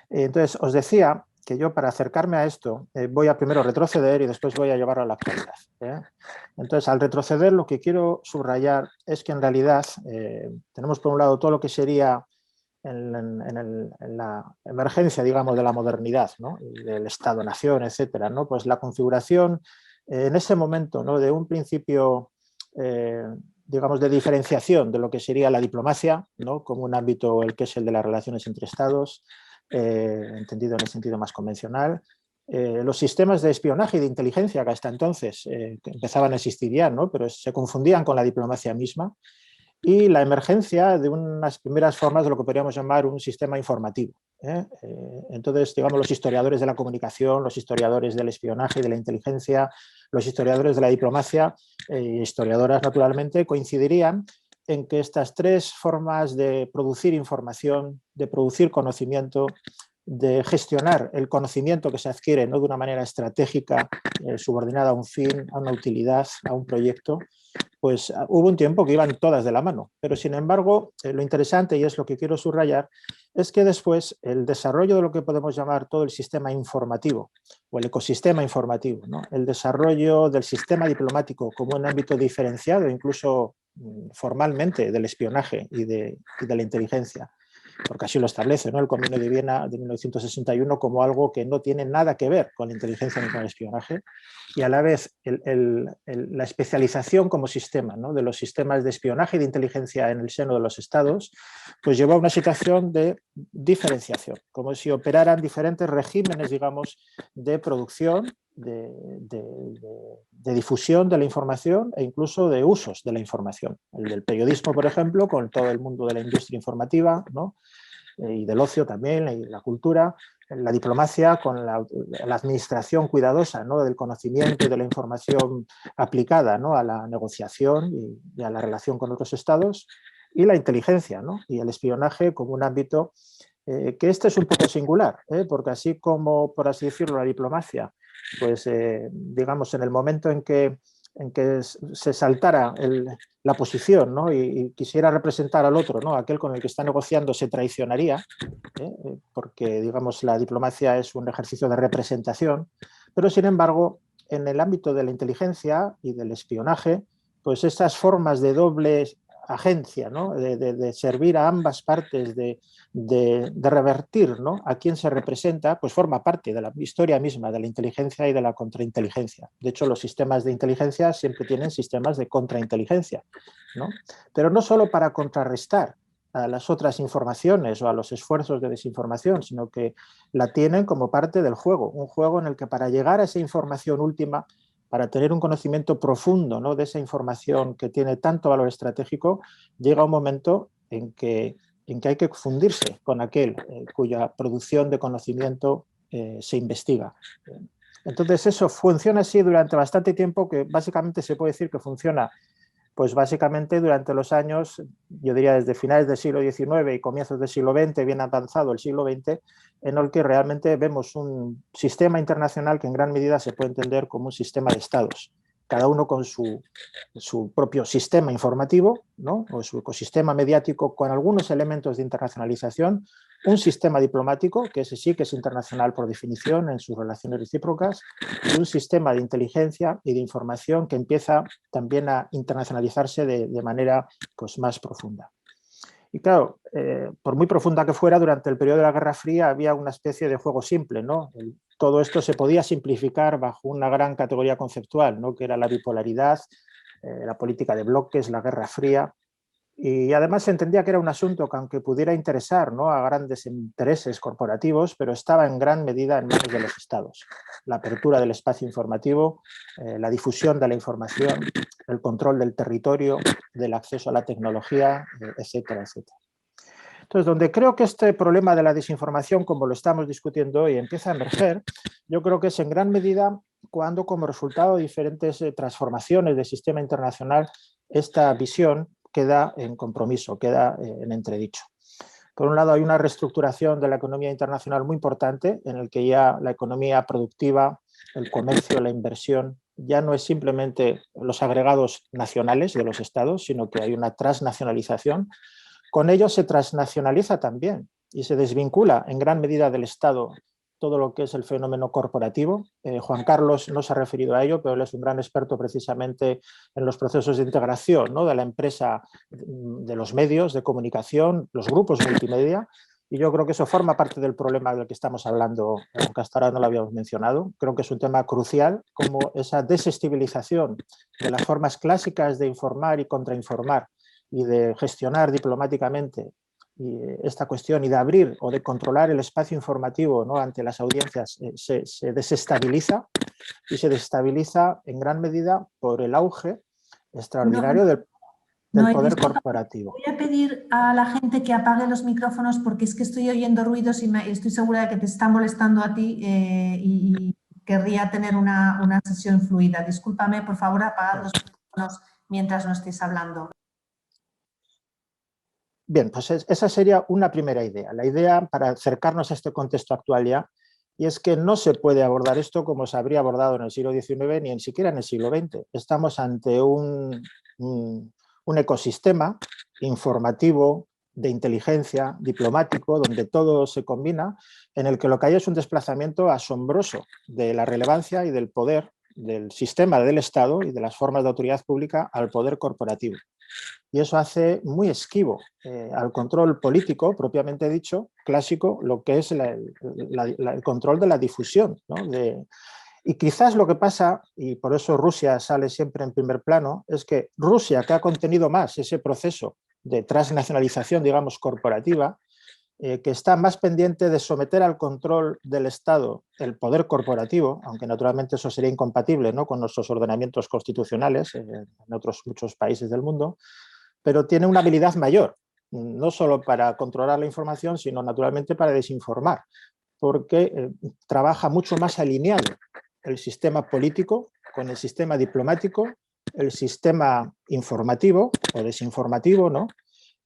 Entonces, os decía que yo para acercarme a esto voy a primero retroceder y después voy a llevarlo a la actualidad. Entonces, al retroceder lo que quiero subrayar es que en realidad tenemos por un lado todo lo que sería en la emergencia, digamos, de la modernidad, ¿no? Y del Estado-Nación, etcétera, ¿no? Pues la configuración en ese momento, ¿no? De un principio digamos, de diferenciación de lo que sería la diplomacia, ¿no? Como un ámbito el que es el de las relaciones entre estados, entendido en el sentido más convencional. Los sistemas de espionaje y de inteligencia que hasta entonces que empezaban a existir ya, ¿no? Pero se confundían con la diplomacia misma, y la emergencia de unas primeras formas de lo que podríamos llamar un sistema informativo. Entonces, digamos, los historiadores de la comunicación, los historiadores del espionaje y de la inteligencia, los historiadores de la diplomacia, historiadoras naturalmente, coincidirían en que estas tres formas de producir información, de producir conocimiento, de gestionar el conocimiento que se adquiere, no de una manera estratégica, subordinada a un fin, a una utilidad, a un proyecto, pues hubo un tiempo que iban todas de la mano. Pero sin embargo, lo interesante, y es lo que quiero subrayar, es que después el desarrollo de lo que podemos llamar todo el sistema informativo o el ecosistema informativo, ¿no? El desarrollo del sistema diplomático como un ámbito diferenciado, incluso formalmente, del espionaje y de la inteligencia, porque así lo establece, ¿no? El Convenio de Viena de 1961 como algo que no tiene nada que ver con la inteligencia ni con el espionaje, y a la vez la especialización como sistema, ¿no? De los sistemas de espionaje y de inteligencia en el seno de los estados, pues llevó a una situación de diferenciación, como si operaran diferentes regímenes, digamos, de producción, de difusión de la información e incluso de usos de la información. El del periodismo, por ejemplo, con todo el mundo de la industria informativa, ¿no? Y del ocio también, y la cultura, la diplomacia con la administración cuidadosa, ¿no? Del conocimiento y de la información aplicada, ¿no? A la negociación y a la relación con otros estados, y la inteligencia, ¿no? Y el espionaje como un ámbito que este es un poco singular, porque así como, por así decirlo, la diplomacia, pues digamos, en el momento en que se saltara la posición, ¿no? y quisiera representar al otro, ¿no? Aquel con el que está negociando, se traicionaría, porque digamos, la diplomacia es un ejercicio de representación, pero sin embargo, en el ámbito de la inteligencia y del espionaje, pues estas formas de doble agencia, ¿no? de servir a ambas partes, de revertir, ¿no? a quien se representa, pues forma parte de la historia misma de la inteligencia y de la contrainteligencia. De hecho, los sistemas de inteligencia siempre tienen sistemas de contrainteligencia, ¿no? Pero no solo para contrarrestar a las otras informaciones o a los esfuerzos de desinformación, sino que la tienen como parte del juego, un juego en el que para llegar a esa información última, para tener un conocimiento profundo, ¿no? de esa información que tiene tanto valor estratégico, llega un momento en que hay que fundirse con aquel cuya producción de conocimiento se investiga. Entonces eso funciona así durante bastante tiempo, que básicamente se puede decir que funciona pues básicamente durante los años, yo diría desde finales del siglo XIX y comienzos del siglo XX, bien avanzado el siglo XX, en el que realmente vemos un sistema internacional que en gran medida se puede entender como un sistema de estados, cada uno con su propio sistema informativo, ¿no? o su ecosistema mediático con algunos elementos de internacionalización, un sistema diplomático, que ese sí que es internacional por definición en sus relaciones recíprocas, y un sistema de inteligencia y de información que empieza también a internacionalizarse de manera pues, más profunda. Y claro, por muy profunda que fuera, durante el periodo de la Guerra Fría había una especie de juego simple, ¿no? Todo esto se podía simplificar bajo una gran categoría conceptual, ¿no? que era la bipolaridad, la política de bloques, la Guerra Fría. Y además se entendía que era un asunto que, aunque pudiera interesar, ¿no? a grandes intereses corporativos, pero estaba en gran medida en manos de los estados. La apertura del espacio informativo, la difusión de la información, el control del territorio, del acceso a la tecnología, etcétera, etcétera. Entonces, donde creo que este problema de la desinformación, como lo estamos discutiendo hoy, empieza a emerger, yo creo que es en gran medida cuando, como resultado de diferentes transformaciones del sistema internacional, esta visión queda en compromiso, queda en entredicho. Por un lado, hay una reestructuración de la economía internacional muy importante, en el que ya la economía productiva, el comercio, la inversión, ya no es simplemente los agregados nacionales de los estados, sino que hay una transnacionalización. Con ello se transnacionaliza también y se desvincula en gran medida del Estado todo lo que es el fenómeno corporativo. Juan Carlos no se ha referido a ello, pero él es un gran experto precisamente en los procesos de integración, ¿no? de la empresa, de los medios de comunicación, los grupos multimedia, y yo creo que eso forma parte del problema del que estamos hablando, aunque hasta ahora no lo habíamos mencionado. Creo que es un tema crucial, como esa desestabilización de las formas clásicas de informar y contrainformar y de gestionar diplomáticamente y esta cuestión y de abrir o de controlar el espacio informativo, ¿no? ante las audiencias se desestabiliza, y se desestabiliza en gran medida por el auge extraordinario del poder corporativo. Voy a pedir a la gente que apague los micrófonos porque es que estoy oyendo ruidos y estoy segura de que te está molestando a ti y querría tener una sesión fluida. Discúlpame, por favor, apagad los micrófonos mientras no estéis hablando. Bien, pues esa sería una primera idea. La idea para acercarnos a este contexto actual ya, y es que no se puede abordar esto como se habría abordado en el siglo XIX ni siquiera en el siglo XX. Estamos ante un ecosistema informativo, de inteligencia, diplomático, donde todo se combina, en el que lo que hay es un desplazamiento asombroso de la relevancia y del poder del sistema del Estado y de las formas de autoridad pública al poder corporativo. Y eso hace muy esquivo al control político, propiamente dicho, clásico, lo que es el control de la difusión, ¿no? Y quizás lo que pasa, y por eso Rusia sale siempre en primer plano, es que Rusia, que ha contenido más ese proceso de transnacionalización, digamos, corporativa, que está más pendiente de someter al control del Estado el poder corporativo, aunque naturalmente eso sería incompatible, ¿no? con nuestros ordenamientos constitucionales en otros muchos países del mundo, pero tiene una habilidad mayor, no solo para controlar la información, sino naturalmente para desinformar, porque trabaja mucho más alineado el sistema político con el sistema diplomático, el sistema informativo o desinformativo, ¿no?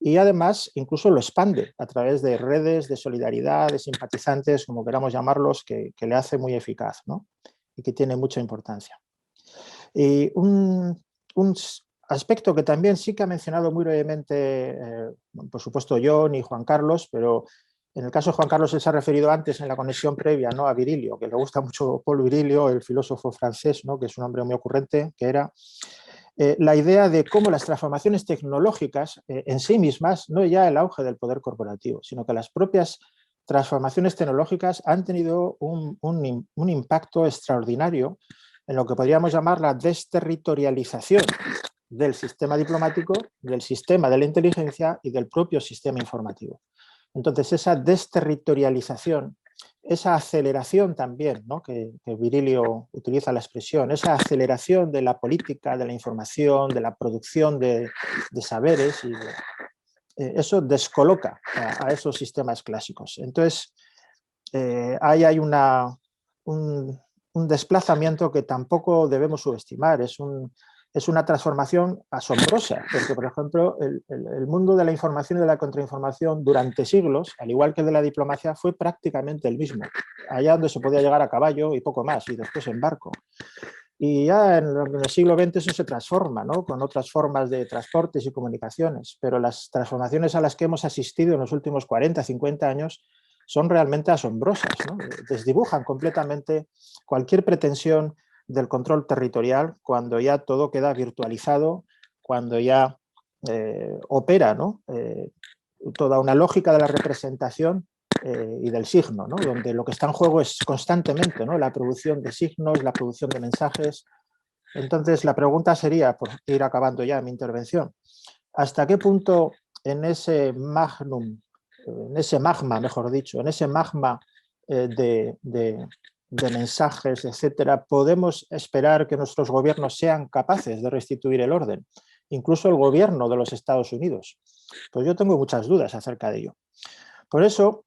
y además incluso lo expande a través de redes de solidaridad, de simpatizantes, como queramos llamarlos, que le hace muy eficaz, ¿no? Y que tiene mucha importancia. Y un aspecto que también sí que ha mencionado muy brevemente, por supuesto John y Juan Carlos, pero en el caso de Juan Carlos él se ha referido antes en la conexión previa, ¿no?, a Virilio, que le gusta mucho Paul Virilio, el filósofo francés, ¿no?, que es un hombre muy ocurrente, que era la idea de cómo las transformaciones tecnológicas en sí mismas, no ya el auge del poder corporativo, sino que las propias transformaciones tecnológicas han tenido un impacto extraordinario en lo que podríamos llamar la desterritorialización del sistema diplomático, del sistema de la inteligencia y del propio sistema informativo. Entonces, esa desterritorialización, esa aceleración también, ¿no?, que Virilio utiliza la expresión, esa aceleración de la política, de la información, de la producción de saberes, y eso descoloca a esos sistemas clásicos. Entonces, ahí hay un desplazamiento que tampoco debemos subestimar, es una transformación asombrosa, porque, por ejemplo, el mundo de la información y de la contrainformación durante siglos, al igual que el de la diplomacia, fue prácticamente el mismo. Allá donde se podía llegar a caballo y poco más, y después en barco. Y ya en el siglo XX eso se transforma, ¿no?, con otras formas de transportes y comunicaciones, pero las transformaciones a las que hemos asistido en los últimos 40, 50 años son realmente asombrosas, ¿no? Desdibujan completamente cualquier pretensión del control territorial cuando ya todo queda virtualizado, cuando ya opera, ¿no?, toda una lógica de la representación y del signo, ¿no?, donde lo que está en juego es constantemente, ¿no?, la producción de signos, la producción de mensajes. Entonces, la pregunta sería, por ir acabando ya mi intervención, ¿hasta qué punto en ese magnum, en ese magma, mejor dicho, en ese magma de mensajes, etcétera, podemos esperar que nuestros gobiernos sean capaces de restituir el orden? Incluso el gobierno de los Estados Unidos. Pues yo tengo muchas dudas acerca de ello. Por eso,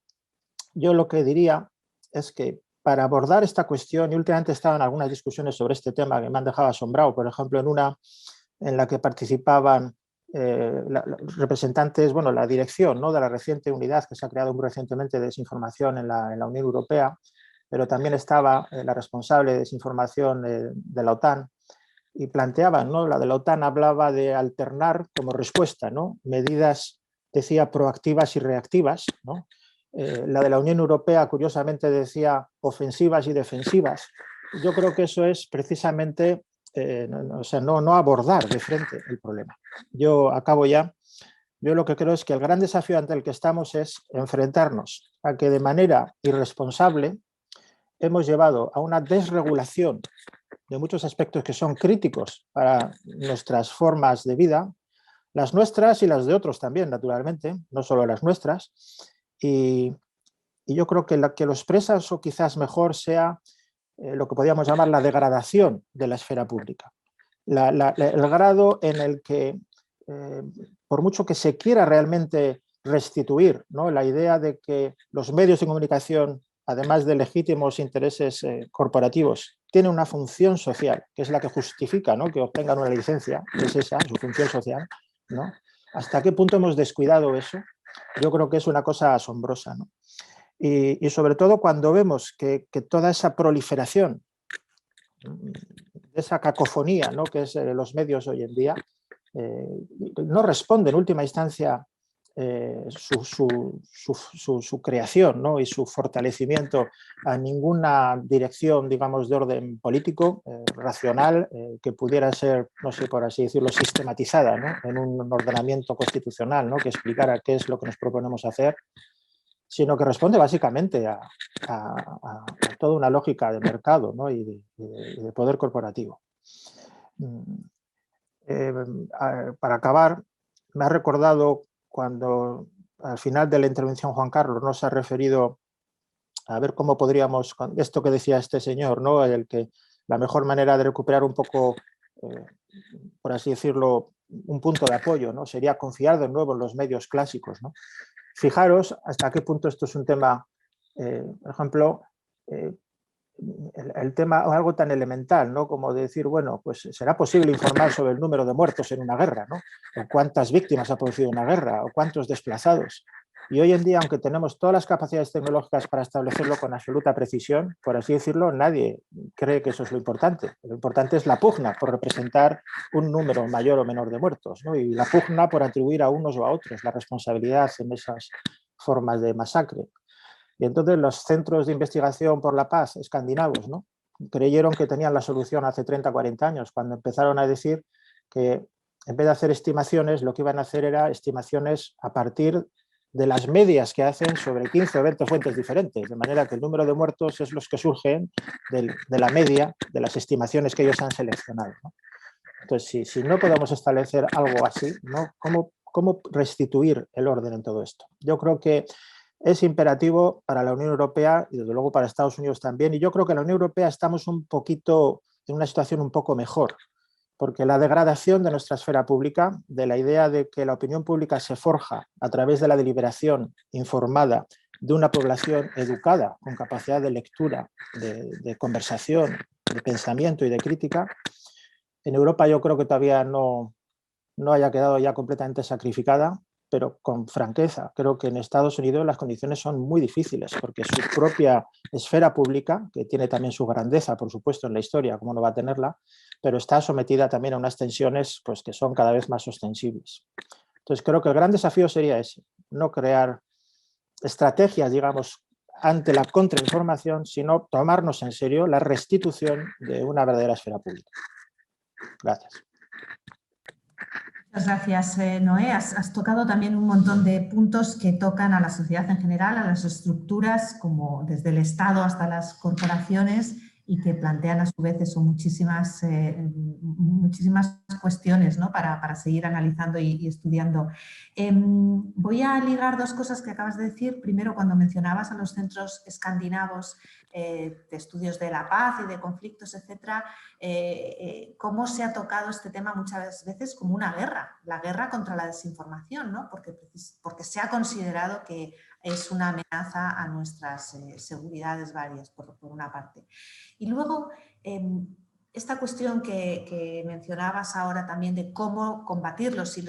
yo lo que diría es que para abordar esta cuestión, y últimamente he estado en algunas discusiones sobre este tema que me han dejado asombrado, por ejemplo, en una en la que participaban representantes, bueno, la dirección, ¿no?, de la reciente unidad que se ha creado muy recientemente de desinformación en la Unión Europea, pero también estaba la responsable de desinformación de la OTAN, y planteaban, ¿no?, la de la OTAN hablaba de alternar como respuesta, ¿no?, medidas, decía, proactivas y reactivas, ¿no? La de la Unión Europea, curiosamente, decía ofensivas y defensivas. Yo creo que eso es precisamente no abordar de frente el problema. Yo acabo ya. Yo lo que creo es que el gran desafío ante el que estamos es enfrentarnos a que de manera irresponsable hemos llevado a una desregulación de muchos aspectos que son críticos para nuestras formas de vida, las nuestras y las de otros también, naturalmente, no solo las nuestras. Y yo creo que lo expresa, o quizás mejor, sea lo que podríamos llamar la degradación de la esfera pública. El grado en el que, por mucho que se quiera realmente restituir, ¿no?, la idea de que los medios de comunicación, además de legítimos intereses corporativos, tienen una función social, que es la que justifica, ¿no?, que obtengan una licencia, que es esa, su función social, ¿no? ¿Hasta qué punto hemos descuidado eso? Yo creo que es una cosa asombrosa, ¿no? Y sobre todo cuando vemos que toda esa proliferación, esa cacofonía, ¿no?, que es los medios hoy en día, no responde en última instancia su creación, ¿no?, y su fortalecimiento a ninguna dirección, digamos, de orden político, racional, que pudiera ser, no sé, por así decirlo, sistematizada, ¿no?, en un ordenamiento constitucional, ¿no?, que explicara qué es lo que nos proponemos hacer, sino que responde básicamente a toda una lógica de mercado, ¿no?, y de poder corporativo. Para acabar, me ha recordado cuando al final de la intervención Juan Carlos nos ha referido a ver cómo podríamos, con esto que decía este señor, ¿no?, el que la mejor manera de recuperar un poco, por así decirlo, un punto de apoyo, ¿no?, sería confiar de nuevo en los medios clásicos, ¿no? Fijaros hasta qué punto esto es un tema, por ejemplo, el tema, algo tan elemental, ¿no? Como decir, bueno, pues será posible informar sobre el número de muertos en una guerra, ¿no? O cuántas víctimas ha producido una guerra, o cuántos desplazados. Y hoy en día, aunque tenemos todas las capacidades tecnológicas para establecerlo con absoluta precisión, por así decirlo, nadie cree que eso es lo importante. Lo importante es la pugna por representar un número mayor o menor de muertos, ¿no? Y la pugna por atribuir a unos o a otros la responsabilidad en esas formas de masacre. Y entonces los centros de investigación por la paz escandinavos, ¿no?, creyeron que tenían la solución hace 30 o 40 años, cuando empezaron a decir que en vez de hacer estimaciones, lo que iban a hacer era estimaciones a partir de las medias que hacen sobre 15 o 20 fuentes diferentes, de manera que el número de muertos es los que surgen de la media de las estimaciones que ellos han seleccionado, ¿no? Entonces, si no podemos establecer algo así, ¿no?, ¿cómo restituir el orden en todo esto? Yo creo que es imperativo para la Unión Europea y desde luego para Estados Unidos también, y yo creo que en la Unión Europea estamos un poquito en una situación un poco mejor, porque la degradación de nuestra esfera pública, de la idea de que la opinión pública se forja a través de la deliberación informada de una población educada, con capacidad de lectura, de conversación, de pensamiento y de crítica, en Europa yo creo que todavía no haya quedado ya completamente sacrificada, pero con franqueza, creo que en Estados Unidos las condiciones son muy difíciles, porque su propia esfera pública, que tiene también su grandeza, por supuesto, en la historia, como no va a tenerla, pero está sometida también a unas tensiones pues, que son cada vez más ostensibles. Entonces creo que el gran desafío sería ese, no crear estrategias, digamos, ante la contrainformación, sino tomarnos en serio la restitución de una verdadera esfera pública. Gracias. Muchas gracias, Noé. Has tocado también un montón de puntos que tocan a la sociedad en general, a las estructuras, como desde el Estado hasta las corporaciones, y que plantean a su vez eso, muchísimas cuestiones, ¿no?, para seguir analizando y estudiando. Voy a ligar dos cosas que acabas de decir. Primero, cuando mencionabas a los centros escandinavos de estudios de la paz y de conflictos, etcétera, cómo se ha tocado este tema muchas veces como una guerra, la guerra contra la desinformación, ¿no?, porque se ha considerado que es una amenaza a nuestras seguridades varias, por una parte. Y luego, esta cuestión que mencionabas ahora también de cómo combatirlos, si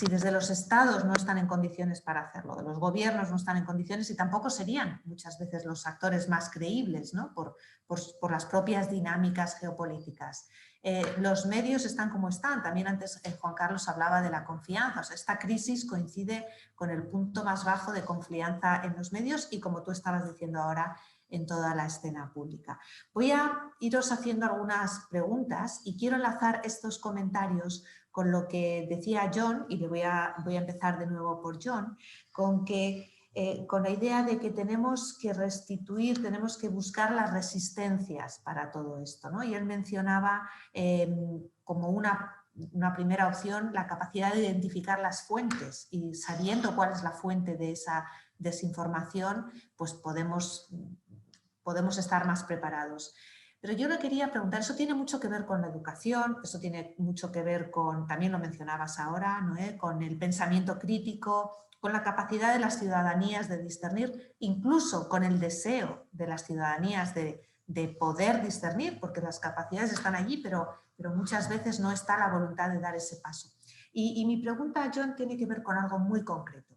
desde los estados no están en condiciones para hacerlo, de los gobiernos no están en condiciones, y tampoco serían muchas veces los actores más creíbles, ¿no?, por las propias dinámicas geopolíticas. Los medios están como están. También antes Juan Carlos hablaba de la confianza. O sea, esta crisis coincide con el punto más bajo de confianza en los medios y, como tú estabas diciendo ahora, en toda la escena pública. Voy a iros haciendo algunas preguntas y quiero enlazar estos comentarios con lo que decía John, y voy a empezar de nuevo por John, con la idea de que tenemos que restituir, tenemos que buscar las resistencias para todo esto, ¿no? Y él mencionaba como una primera opción la capacidad de identificar las fuentes, y sabiendo cuál es la fuente de esa desinformación, pues podemos estar más preparados. Pero yo le quería preguntar, eso tiene mucho que ver con la educación, eso tiene mucho que ver con, también lo mencionabas ahora, ¿no?, con el pensamiento crítico, con la capacidad de las ciudadanías de discernir, incluso con el deseo de las ciudadanías de poder discernir, porque las capacidades están allí, pero muchas veces no está la voluntad de dar ese paso. Y mi pregunta, John, tiene que ver con algo muy concreto.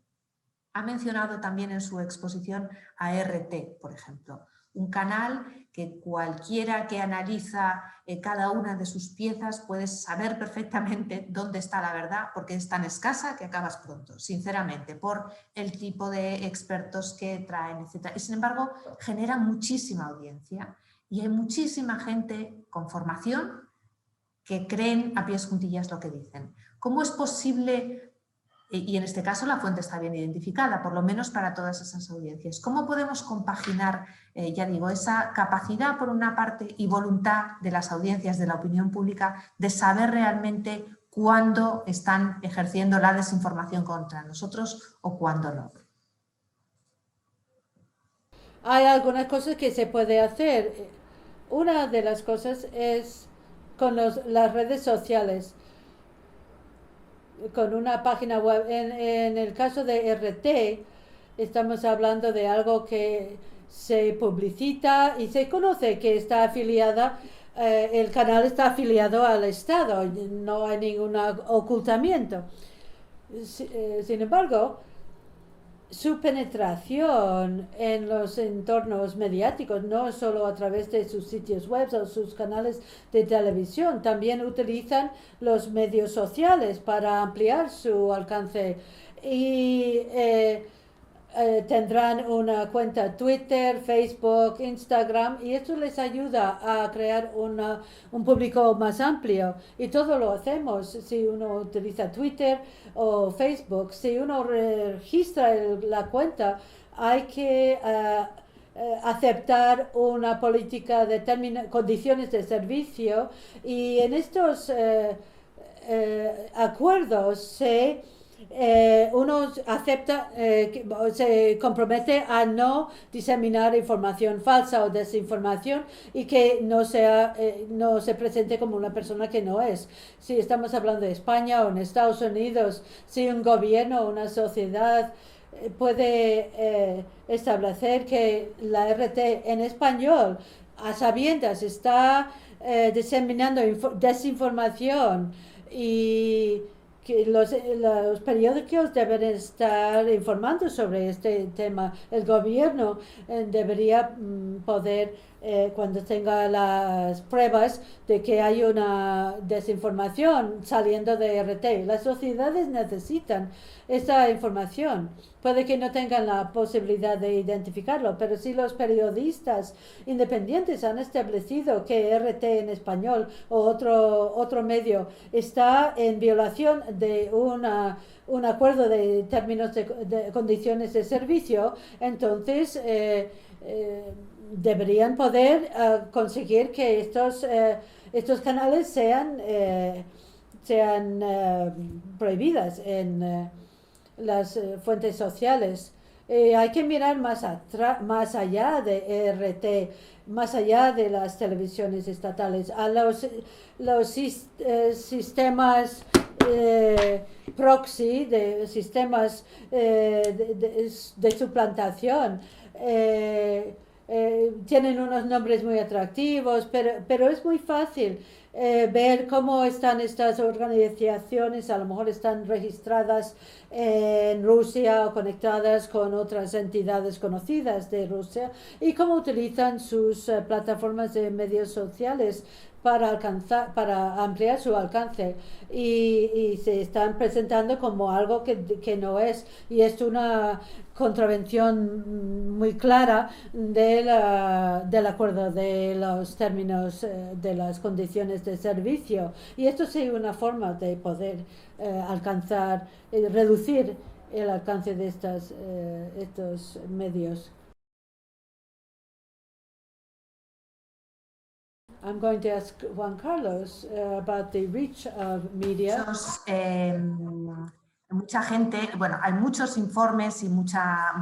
Ha mencionado también en su exposición a RT, por ejemplo, un canal que cualquiera que analiza cada una de sus piezas puede saber perfectamente dónde está la verdad, porque es tan escasa que acabas pronto, sinceramente, por el tipo de expertos que traen, etc. Y sin embargo, genera muchísima audiencia y hay muchísima gente con formación que creen a pies juntillas lo que dicen. ¿Cómo es posible? Y en este caso la fuente está bien identificada, por lo menos para todas esas audiencias. ¿Cómo podemos compaginar, ya digo, esa capacidad por una parte y voluntad de las audiencias, de la opinión pública, de saber realmente cuándo están ejerciendo la desinformación contra nosotros o cuándo no? Hay algunas cosas que se puede hacer. Una de las cosas es con las redes sociales, con una página web. En el caso de RT, estamos hablando de algo que se publicita y se conoce que está afiliada, el canal está afiliado al Estado, no hay ningún ocultamiento. Sin embargo, su penetración en los entornos mediáticos, no solo a través de sus sitios web o sus canales de televisión, también utilizan los medios sociales para ampliar su alcance y tendrán una cuenta Twitter, Facebook, Instagram, y esto les ayuda a crear un público más amplio. Y todo lo hacemos si uno utiliza Twitter o Facebook. Si uno registra la cuenta, hay que aceptar una política de condiciones de servicio, y en estos acuerdos uno acepta, se compromete a no diseminar información falsa o desinformación, y que no se presente como una persona que no es. Si estamos hablando de España o en Estados Unidos, si un gobierno o una sociedad puede establecer que la RT en español a sabiendas está diseminando desinformación, y que los periódicos deben estar informando sobre este tema. El gobierno debería poder, cuando tenga las pruebas de que hay una desinformación saliendo de RT. Las sociedades necesitan esta información. Puede que no tengan la posibilidad de identificarlo, pero si los periodistas independientes han establecido que RT en español o otro medio está en violación de un acuerdo de términos de condiciones de servicio, entonces deberían poder conseguir que estos canales sean prohibidas en las fuentes sociales. Hay que mirar más allá de RT, más allá de las televisiones estatales, a los sistemas proxy, de sistemas de suplantación. Tienen unos nombres muy atractivos, pero es muy fácil ver cómo están estas organizaciones. A lo mejor están registradas en Rusia o conectadas con otras entidades conocidas de Rusia, y cómo utilizan sus plataformas de medios sociales para ampliar su alcance, y se están presentando como algo que no es, y es una contravención muy clara del acuerdo de los términos de las condiciones de servicio, y esto sí una forma de poder alcanzar, reducir el alcance de estos medios. I'm going to ask Juan Carlos about the reach of media. Mucha gente, bueno, hay muchos informes y mucha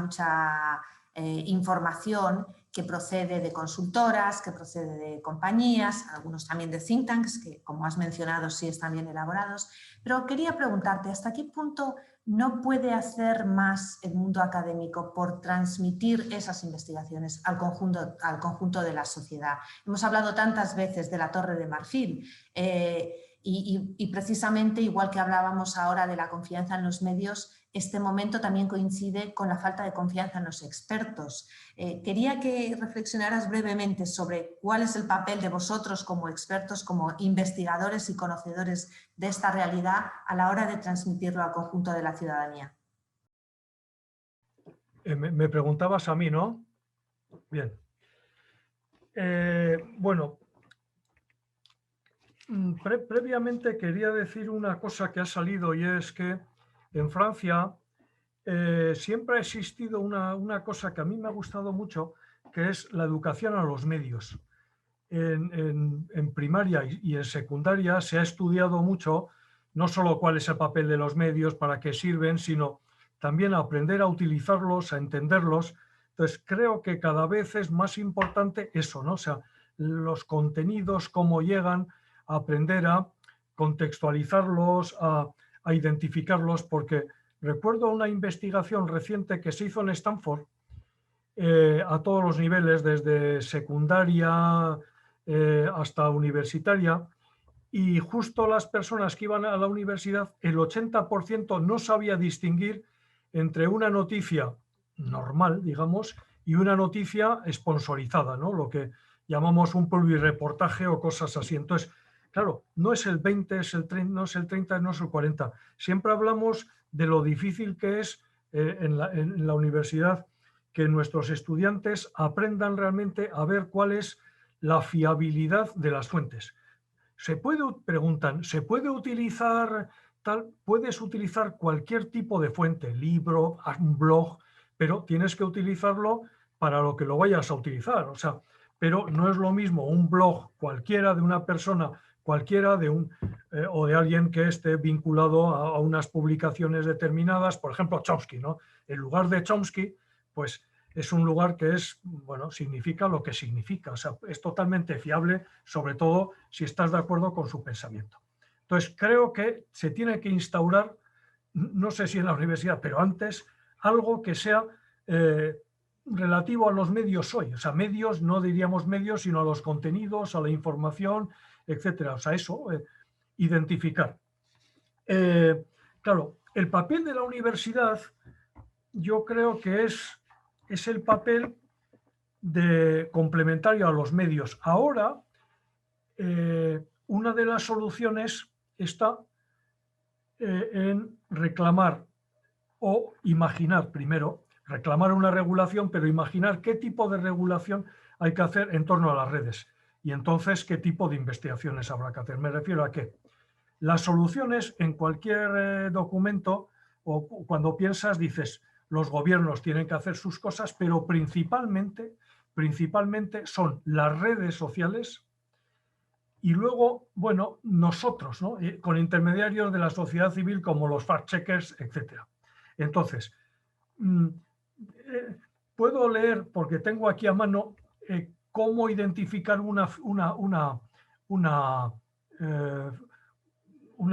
información que procede de consultoras, que procede de compañías, algunos también de think tanks, que como has mencionado sí están bien elaborados, pero quería preguntarte hasta qué punto no puede hacer más el mundo académico por transmitir esas investigaciones al conjunto de la sociedad. Hemos hablado tantas veces de la Torre de Marfil, y precisamente, igual que hablábamos ahora de la confianza en los medios, este momento también coincide con la falta de confianza en los expertos. Quería que reflexionaras brevemente sobre cuál es el papel de vosotros como expertos, como investigadores y conocedores de esta realidad a la hora de transmitirlo al conjunto de la ciudadanía. Me preguntabas a mí, ¿no? Bien. Bueno, previamente quería decir una cosa que ha salido, y es que en Francia siempre ha existido una cosa que a mí me ha gustado mucho, que es la educación a los medios. En primaria y en secundaria se ha estudiado mucho, no solo cuál es el papel de los medios, para qué sirven, sino también aprender a utilizarlos, a entenderlos. Entonces creo que cada vez es más importante eso, ¿no? O sea, los contenidos, cómo llegan, a aprender a contextualizarlos, a identificarlos, porque recuerdo una investigación reciente que se hizo en Stanford, a todos los niveles, desde secundaria hasta universitaria, y justo las personas que iban a la universidad, el 80% no sabía distinguir entre una noticia normal, digamos, y una noticia sponsorizada, ¿no? Lo que llamamos un publireportaje o cosas así. Entonces, claro, no es el 20, es el 30, no es el 30, no es el 40. Siempre hablamos de lo difícil que es en la universidad que nuestros estudiantes aprendan realmente a ver cuál es la fiabilidad de las fuentes. Preguntan, ¿se puede utilizar tal? Puedes utilizar cualquier tipo de fuente, libro, un blog, pero tienes que utilizarlo para lo que lo vayas a utilizar. O sea, pero no es lo mismo un blog cualquiera de una persona, cualquiera o de alguien que esté vinculado a unas publicaciones determinadas, por ejemplo, Chomsky, ¿no? En lugar de Chomsky, pues es un lugar que significa lo que significa. O sea, es totalmente fiable, sobre todo si estás de acuerdo con su pensamiento. Entonces, creo que se tiene que instaurar, no sé si en la universidad, pero antes, algo que sea relativo a los medios hoy. O sea, medios, no diríamos medios, sino a los contenidos, a la información, etcétera. O sea, eso, identificar. Claro, el papel de la universidad, yo creo que es el papel complementario a los medios. Ahora, una de las soluciones está en reclamar o imaginar, primero, reclamar una regulación, pero imaginar qué tipo de regulación hay que hacer en torno a las redes. Y entonces, qué tipo de investigaciones habrá que hacer. Me refiero a que las soluciones en cualquier documento, o cuando piensas, dices, los gobiernos tienen que hacer sus cosas, pero principalmente son las redes sociales y luego, bueno, nosotros, ¿no? Con intermediarios de la sociedad civil como los fact-checkers, etc. Entonces, puedo leer, porque tengo aquí a mano, cómo identificar una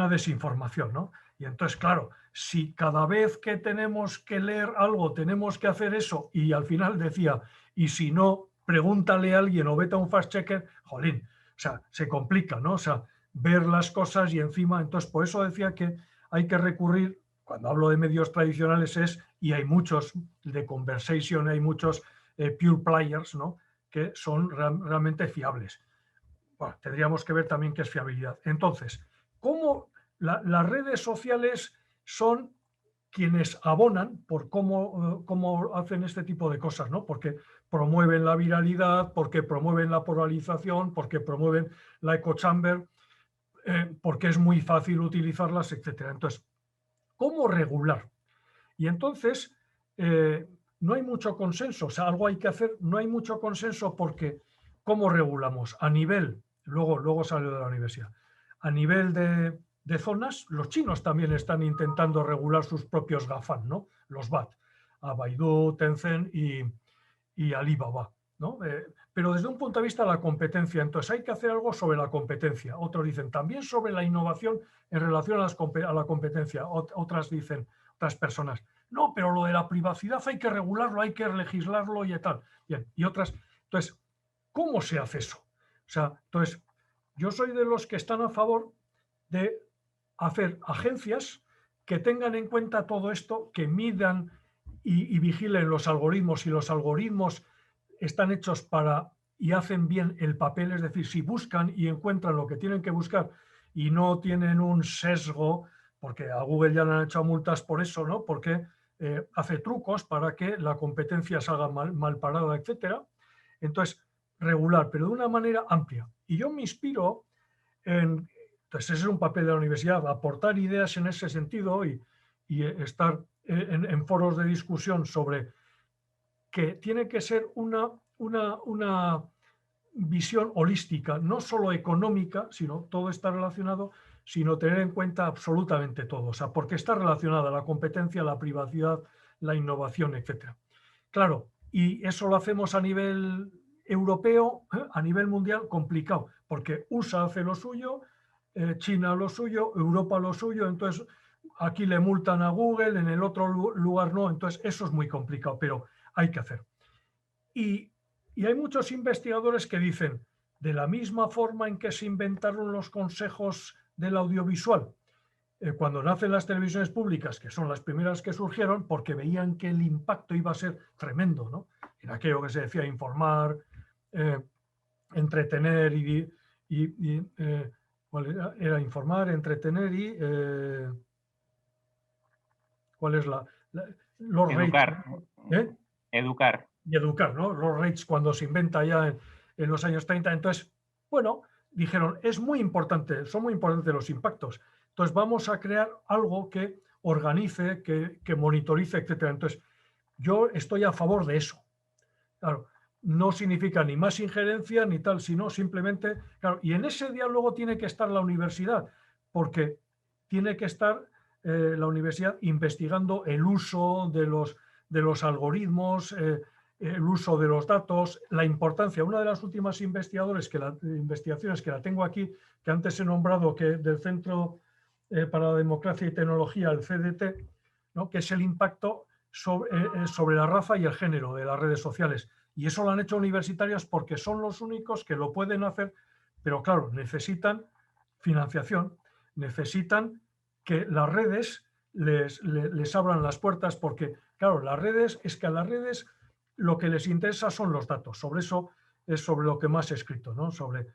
desinformación, ¿no? Y entonces, claro, si cada vez que tenemos que leer algo tenemos que hacer eso, y al final decía, y si no, pregúntale a alguien o vete a un fact-checker, jolín, o sea, se complica, ¿no? O sea, ver las cosas y encima, entonces por eso decía que hay que recurrir, cuando hablo de medios tradicionales y hay muchos de conversation, hay muchos pure players, ¿no? Que son realmente fiables. Bueno, tendríamos que ver también qué es fiabilidad. Entonces, ¿cómo las redes sociales son quienes abonan por cómo hacen este tipo de cosas, ¿no? Porque promueven la viralidad, porque promueven la polarización, porque promueven la echo chamber, porque es muy fácil utilizarlas, etc. Entonces, ¿cómo regular? Y entonces, no hay mucho consenso, o sea, algo hay que hacer, no hay mucho consenso porque ¿cómo regulamos? A nivel, luego salió de la universidad, a nivel de zonas, los chinos también están intentando regular sus propios GAFAM, ¿no? Los BAT, a Baidu, Tencent y Alibaba, ¿no? Pero desde un punto de vista de la competencia, entonces hay que hacer algo sobre la competencia. Otros dicen también sobre la innovación en relación a la competencia. Otras personas, no, pero lo de la privacidad hay que regularlo, hay que legislarlo y tal. Bien, y otras. Entonces, ¿cómo se hace eso? O sea, entonces, yo soy de los que están a favor de hacer agencias que tengan en cuenta todo esto, que midan y vigilen los algoritmos, y los algoritmos están hechos y hacen bien el papel, es decir, si buscan y encuentran lo que tienen que buscar y no tienen un sesgo, porque a Google ya le han hecho multas por eso, ¿no? Porque hace trucos para que la competencia salga mal parada, etc. Entonces, regular, pero de una manera amplia. Y yo me inspiro en... Entonces, ese es un papel de la universidad, aportar ideas en ese sentido y estar en foros de discusión sobre que tiene que ser una visión holística, no solo económica, sino todo está relacionado, sino tener en cuenta absolutamente todo, o sea, porque está relacionada la competencia, la privacidad, la innovación, etc. Claro, y eso lo hacemos a nivel europeo, a nivel mundial, complicado, porque USA hace lo suyo, China lo suyo, Europa lo suyo, entonces aquí le multan a Google, en el otro lugar no, entonces eso es muy complicado, pero hay que hacer. Y hay muchos investigadores que dicen, de la misma forma en que se inventaron los consejos del audiovisual, cuando nacen las televisiones públicas, que son las primeras que surgieron, porque veían que el impacto iba a ser tremendo, ¿no? Era aquello que se decía informar, entretener ¿cuál era? Era informar, entretener y... ¿cuál es los Educar. rates? Educar. Y educar, ¿no? Los rates cuando se inventa ya en los años 30. Entonces, bueno, dijeron, son muy importantes los impactos. Entonces vamos a crear algo que organice, que monitorice, etcétera. Entonces, yo estoy a favor de eso. Claro, no significa ni más injerencia ni tal, sino simplemente, claro, y en ese diálogo tiene que estar la universidad, porque tiene que estar la universidad investigando el uso de los algoritmos, el uso de los datos, la importancia. Una de las últimas investigaciones que la tengo aquí, que antes he nombrado, que del Centro para la Democracia y Tecnología, el CDT, ¿no? Que es el impacto sobre la raza y el género de las redes sociales. Y eso lo han hecho universitarios porque son los únicos que lo pueden hacer, pero claro, necesitan financiación, necesitan que las redes les abran las puertas, porque claro, a las redes lo que les interesa son los datos. Sobre eso es sobre lo que más he escrito, ¿no? Sobre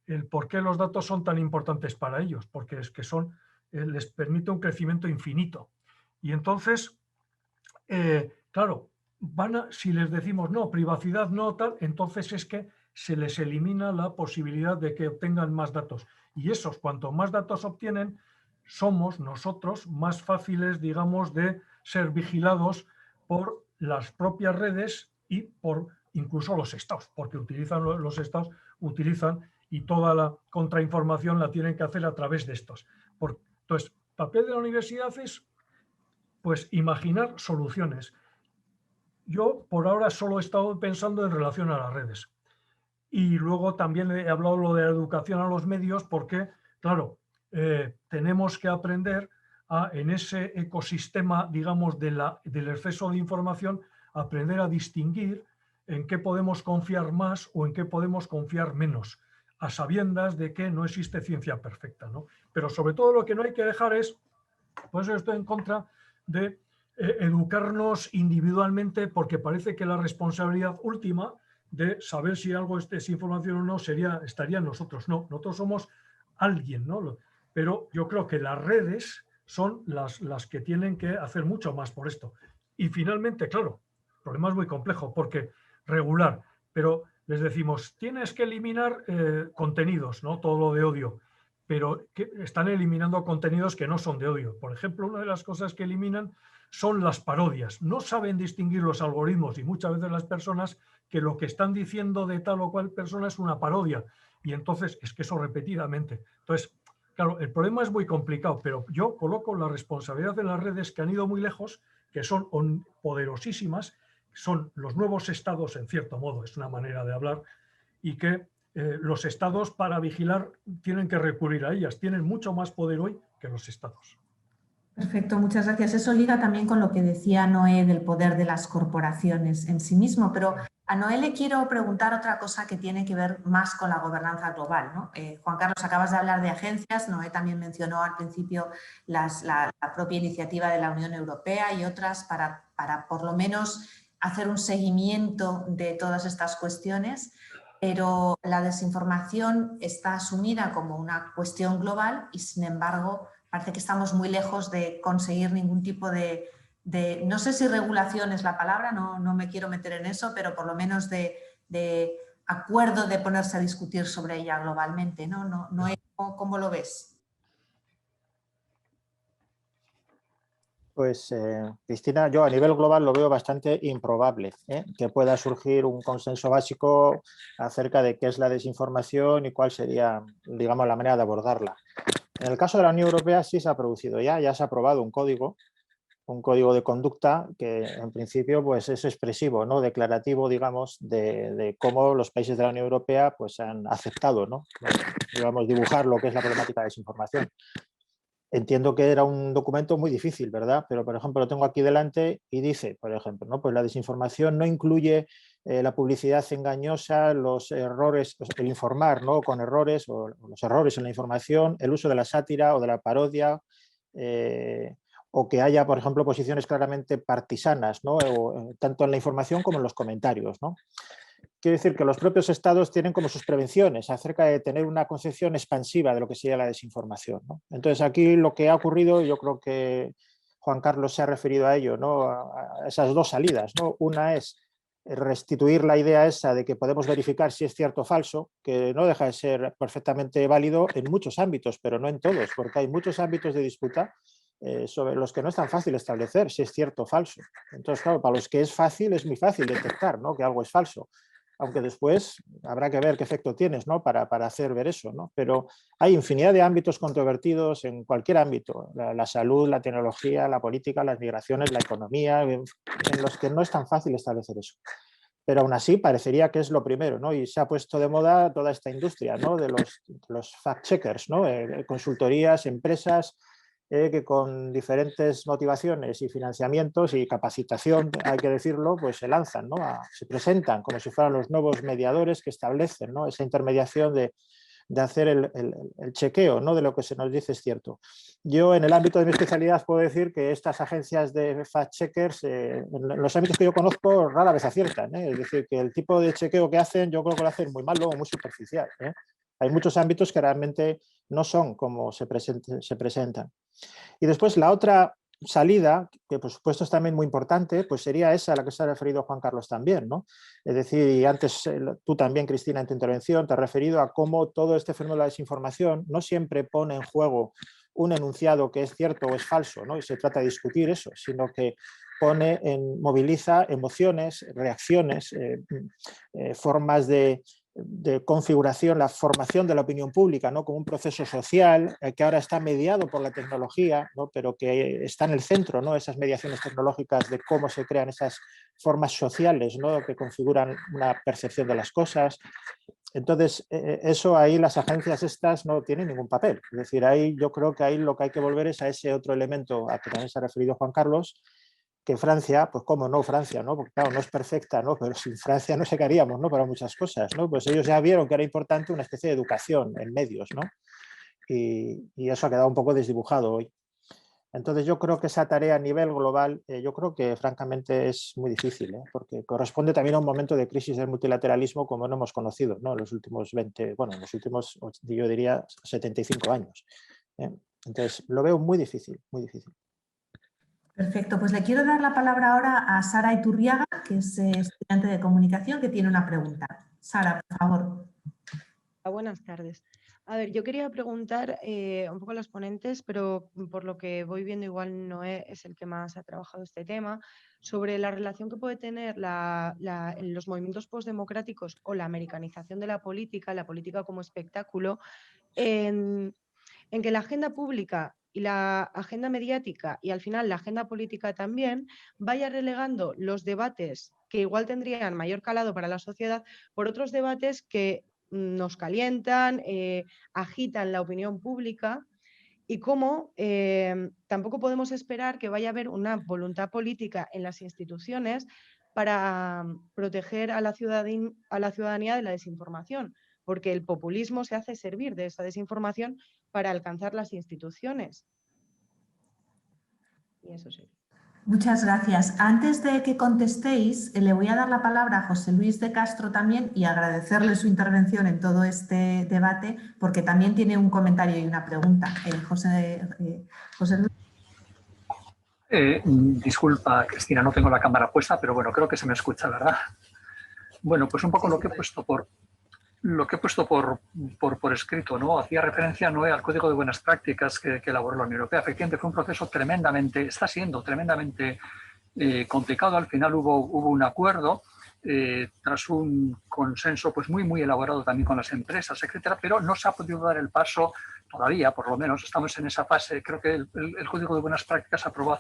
el por qué los datos son tan importantes para ellos, porque es que les permite un crecimiento infinito. Y entonces, claro, si les decimos no, privacidad no, tal, entonces es que se les elimina la posibilidad de que obtengan más datos. Y esos, cuanto más datos obtienen, somos nosotros más fáciles, digamos, de ser vigilados por las propias redes y por incluso los estados, porque los estados utilizan y toda la contrainformación la tienen que hacer a través de estos. Entonces, el papel de la universidad es pues imaginar soluciones. Yo por ahora solo he estado pensando en relación a las redes. Y luego también he hablado lo de la educación a los medios porque, claro, tenemos que aprender en ese ecosistema, digamos, del exceso de información, aprender a distinguir en qué podemos confiar más o en qué podemos confiar menos, a sabiendas de que no existe ciencia perfecta, ¿no? Pero sobre todo lo que no hay que dejar es, pues estoy en contra de educarnos individualmente, porque parece que la responsabilidad última de saber si algo es información o no estaría en nosotros. No, nosotros somos alguien, ¿no? Pero yo creo que las redes son las que tienen que hacer mucho más por esto. Y finalmente, claro, el problema es muy complejo porque regular, pero les decimos, tienes que eliminar contenidos, ¿no? Todo lo de odio, pero que están eliminando contenidos que no son de odio. Por ejemplo, una de las cosas que eliminan son las parodias. No saben distinguir los algoritmos y muchas veces las personas que lo que están diciendo de tal o cual persona es una parodia. Y entonces es que eso repetidamente. Entonces, claro, el problema es muy complicado, pero yo coloco la responsabilidad de las redes que han ido muy lejos, que son poderosísimas, son los nuevos estados, en cierto modo, es una manera de hablar, y que los estados para vigilar tienen que recurrir a ellas. Tienen mucho más poder hoy que los estados. Perfecto, muchas gracias. Eso liga también con lo que decía Noé del poder de las corporaciones en sí mismo, pero a Noé le quiero preguntar otra cosa que tiene que ver más con la gobernanza global, ¿no? Juan Carlos, acabas de hablar de agencias, Noé también mencionó al principio la propia iniciativa de la Unión Europea y otras para por lo menos hacer un seguimiento de todas estas cuestiones, pero la desinformación está asumida como una cuestión global y, sin embargo, parece que estamos muy lejos de conseguir ningún tipo de no sé si regulación es la palabra, no me quiero meter en eso, pero por lo menos de acuerdo de ponerse a discutir sobre ella globalmente, ¿no? ¿Cómo lo ves? Pues, Cristina, yo a nivel global lo veo bastante improbable, que pueda surgir un consenso básico acerca de qué es la desinformación y cuál sería, digamos, la manera de abordarla. En el caso de la Unión Europea sí se ha producido ya se ha aprobado un código de conducta que en principio pues, es expresivo, ¿no? Declarativo, digamos, de cómo los países de la Unión Europea pues, han aceptado, ¿no? Digamos, dibujar lo que es la problemática de desinformación. entiendo que era un documento muy difícil, ¿verdad? Pero, por ejemplo, lo tengo aquí delante y dice, por ejemplo, ¿no? Pues la desinformación no incluye la publicidad engañosa, los errores, el informar, ¿no? Con errores o los errores en la información, el uso de la sátira o de la parodia, o que haya, por ejemplo, posiciones claramente partisanas, ¿no? Tanto en la información como en los comentarios, ¿no? Quiero decir que los propios estados tienen como sus prevenciones acerca de tener una concepción expansiva de lo que sería la desinformación, ¿no? Entonces aquí lo que ha ocurrido, yo creo que Juan Carlos se ha referido a ello, ¿no? A esas dos salidas, ¿no? Una es restituir la idea esa de que podemos verificar si es cierto o falso, que no deja de ser perfectamente válido en muchos ámbitos, pero no en todos, porque hay muchos ámbitos de disputa sobre los que no es tan fácil establecer si es cierto o falso. Entonces, claro, para los que es fácil, es muy fácil detectar, ¿no? Que algo es falso, aunque después habrá que ver qué efecto tienes, ¿no? para hacer ver eso, ¿no? Pero hay infinidad de ámbitos controvertidos en cualquier ámbito, la salud, la tecnología, la política, las migraciones, la economía, en los que no es tan fácil establecer eso. Pero aún así parecería que es lo primero, ¿no? Y se ha puesto de moda toda esta industria, ¿no? De los fact-checkers, ¿no? Consultorías, empresas que con diferentes motivaciones y financiamientos y capacitación, hay que decirlo, pues se lanzan, ¿no? Se presentan como si fueran los nuevos mediadores que establecen, ¿no? Esa intermediación de hacer el chequeo, ¿no? De lo que se nos dice es cierto. Yo en el ámbito de mi especialidad puedo decir que estas agencias de fact-checkers, en los ámbitos que yo conozco, rara vez aciertan, ¿eh? Es decir, que el tipo de chequeo que hacen, yo creo que lo hacen muy malo o muy superficial, ¿eh? Hay muchos ámbitos que realmente no son como se presentan. Y después la otra salida, que por supuesto es también muy importante, pues sería esa a la que se ha referido Juan Carlos también, ¿no? Es decir, y antes tú también, Cristina, en tu intervención te has referido a cómo todo este fenómeno de la desinformación no siempre pone en juego un enunciado que es cierto o es falso, ¿no? Y se trata de discutir eso, sino que moviliza emociones, reacciones, formas de configuración, la formación de la opinión pública, ¿no? Como un proceso social que ahora está mediado por la tecnología, ¿no? Pero que está en el centro, ¿no? Esas mediaciones tecnológicas de cómo se crean esas formas sociales, ¿no? Que configuran una percepción de las cosas. Entonces, eso ahí las agencias estas no tienen ningún papel. Es decir, ahí yo creo que ahí lo que hay que volver es a ese otro elemento a que también se ha referido Juan Carlos, que Francia, pues cómo no Francia, ¿no? Porque claro, no es perfecta, ¿no? Pero sin Francia no sé qué haríamos, ¿no? Para muchas cosas, ¿no? Pues ellos ya vieron que era importante una especie de educación en medios, ¿no? Y eso ha quedado un poco desdibujado hoy. Entonces yo creo que esa tarea a nivel global, yo creo que francamente es muy difícil, ¿eh? Porque corresponde también a un momento de crisis del multilateralismo como no hemos conocido, ¿no? En los últimos 20, bueno, en los últimos, yo diría, 75 años. Entonces lo veo muy difícil, muy difícil. Perfecto, pues le quiero dar la palabra ahora a Sara Iturriaga, que es estudiante de comunicación, que tiene una pregunta. Sara, por favor. Buenas tardes. A ver, yo quería preguntar un poco a los ponentes, pero por lo que voy viendo igual Noé es el que más ha trabajado este tema, sobre la relación que puede tener los movimientos postdemocráticos o la americanización de la política como espectáculo, en que la agenda pública y la agenda mediática y al final la agenda política también vaya relegando los debates que igual tendrían mayor calado para la sociedad por otros debates que nos calientan, agitan la opinión pública y cómo tampoco podemos esperar que vaya a haber una voluntad política en las instituciones para proteger a la ciudadanía de la desinformación, porque el populismo se hace servir de esa desinformación para alcanzar las instituciones. Y eso sí. Muchas gracias. Antes de que contestéis, le voy a dar la palabra a José Luis de Castro también y agradecerle su intervención en todo este debate, porque también tiene un comentario y una pregunta. José Luis. Disculpa, Cristina, no tengo la cámara puesta, pero bueno, creo que se me escucha, ¿verdad? Bueno, pues un poco lo que he puesto por escrito, ¿no? Hacía referencia, ¿no?, al Código de Buenas Prácticas que elaboró la Unión Europea. Efectivamente, fue un proceso está siendo tremendamente complicado. Al final hubo un acuerdo tras un consenso pues muy elaborado también con las empresas, etcétera, pero no se ha podido dar el paso todavía, por lo menos estamos en esa fase. Creo que el Código de Buenas Prácticas se aprobó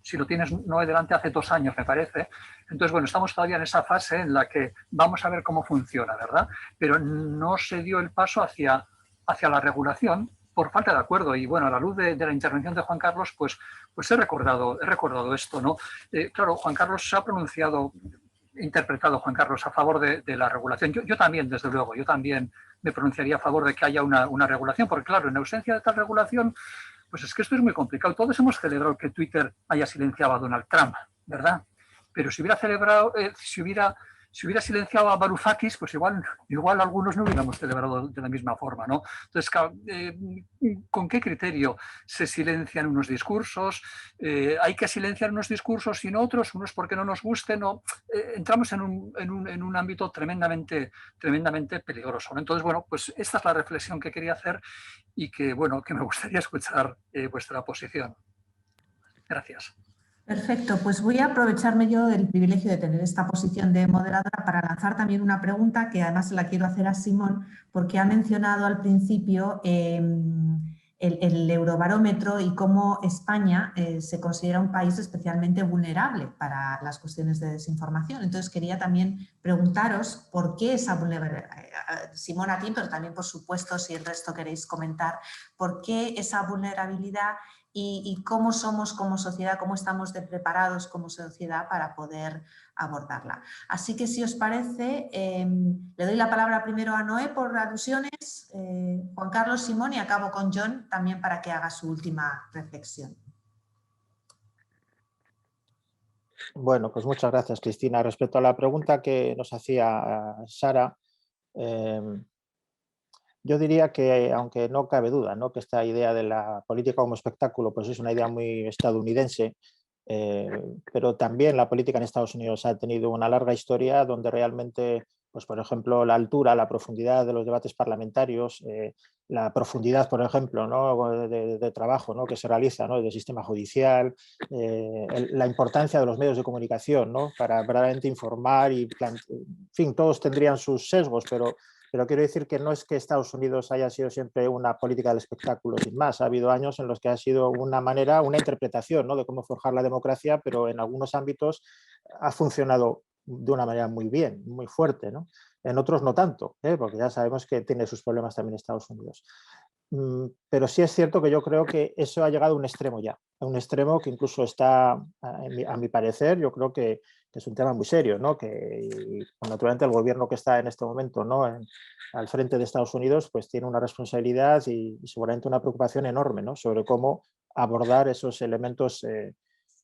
si lo tienes no delante, hace 2 años, me parece. Entonces, bueno, estamos todavía en esa fase en la que vamos a ver cómo funciona, ¿verdad? Pero no se dio el paso hacia la regulación por falta de acuerdo. Y bueno, a la luz de la intervención de Juan Carlos, pues he recordado esto, ¿no? Claro, Juan Carlos se ha pronunciado, interpretado Juan Carlos a favor de la regulación. Yo también, desde luego, yo también me pronunciaría a favor de que haya una regulación, porque claro, en ausencia de tal regulación, pues es que esto es muy complicado. Todos hemos celebrado que Twitter haya silenciado a Donald Trump, ¿verdad? Pero si hubiera silenciado a Varoufakis, pues igual algunos no hubiéramos celebrado de la misma forma, ¿no? Entonces, ¿con qué criterio se silencian unos discursos? ¿Hay que silenciar unos discursos y no otros? Unos porque no nos gusten, ¿no? Entramos en un ámbito tremendamente peligroso, ¿no? Entonces, bueno, pues esta es la reflexión que quería hacer y que me gustaría escuchar vuestra posición. Gracias. Perfecto, pues voy a aprovecharme yo del privilegio de tener esta posición de moderadora para lanzar también una pregunta que además se la quiero hacer a Simón, porque ha mencionado al principio el Eurobarómetro y cómo España se considera un país especialmente vulnerable para las cuestiones de desinformación. Entonces quería también preguntaros por qué esa vulnerabilidad, Simón a ti, pero también por supuesto si el resto queréis comentar, por qué esa vulnerabilidad y cómo somos como sociedad, cómo estamos preparados como sociedad para poder abordarla. Así que si os parece, le doy la palabra primero a Noé por alusiones, Juan Carlos, Simón y acabo con John también para que haga su última reflexión. Bueno, pues muchas gracias, Cristina. Respecto a la pregunta que nos hacía Sara, yo diría que, aunque no cabe duda, ¿no?, que esta idea de la política como espectáculo pues es una idea muy estadounidense, pero también la política en Estados Unidos ha tenido una larga historia donde realmente, pues por ejemplo, la altura, la profundidad de los debates parlamentarios, la profundidad, por ejemplo, ¿no?, de trabajo, ¿no?, que se realiza, ¿no?, del sistema judicial, la importancia de los medios de comunicación, ¿no?, para verdaderamente informar y, en fin, todos tendrían sus sesgos, pero quiero decir que no es que Estados Unidos haya sido siempre una política del espectáculo sin más. Ha habido años en los que ha sido una manera, una interpretación, ¿no?, de cómo forjar la democracia, pero en algunos ámbitos ha funcionado de una manera muy bien, muy fuerte, ¿no? En otros no tanto, porque ya sabemos que tiene sus problemas también Estados Unidos. Pero sí es cierto que yo creo que eso ha llegado a un extremo ya, a un extremo que incluso está, a mi parecer, yo creo que es un tema muy serio, ¿no?, que naturalmente el gobierno que está en este momento, ¿no?, al frente de Estados Unidos, pues tiene una responsabilidad y seguramente una preocupación enorme, ¿no?, sobre cómo abordar esos elementos,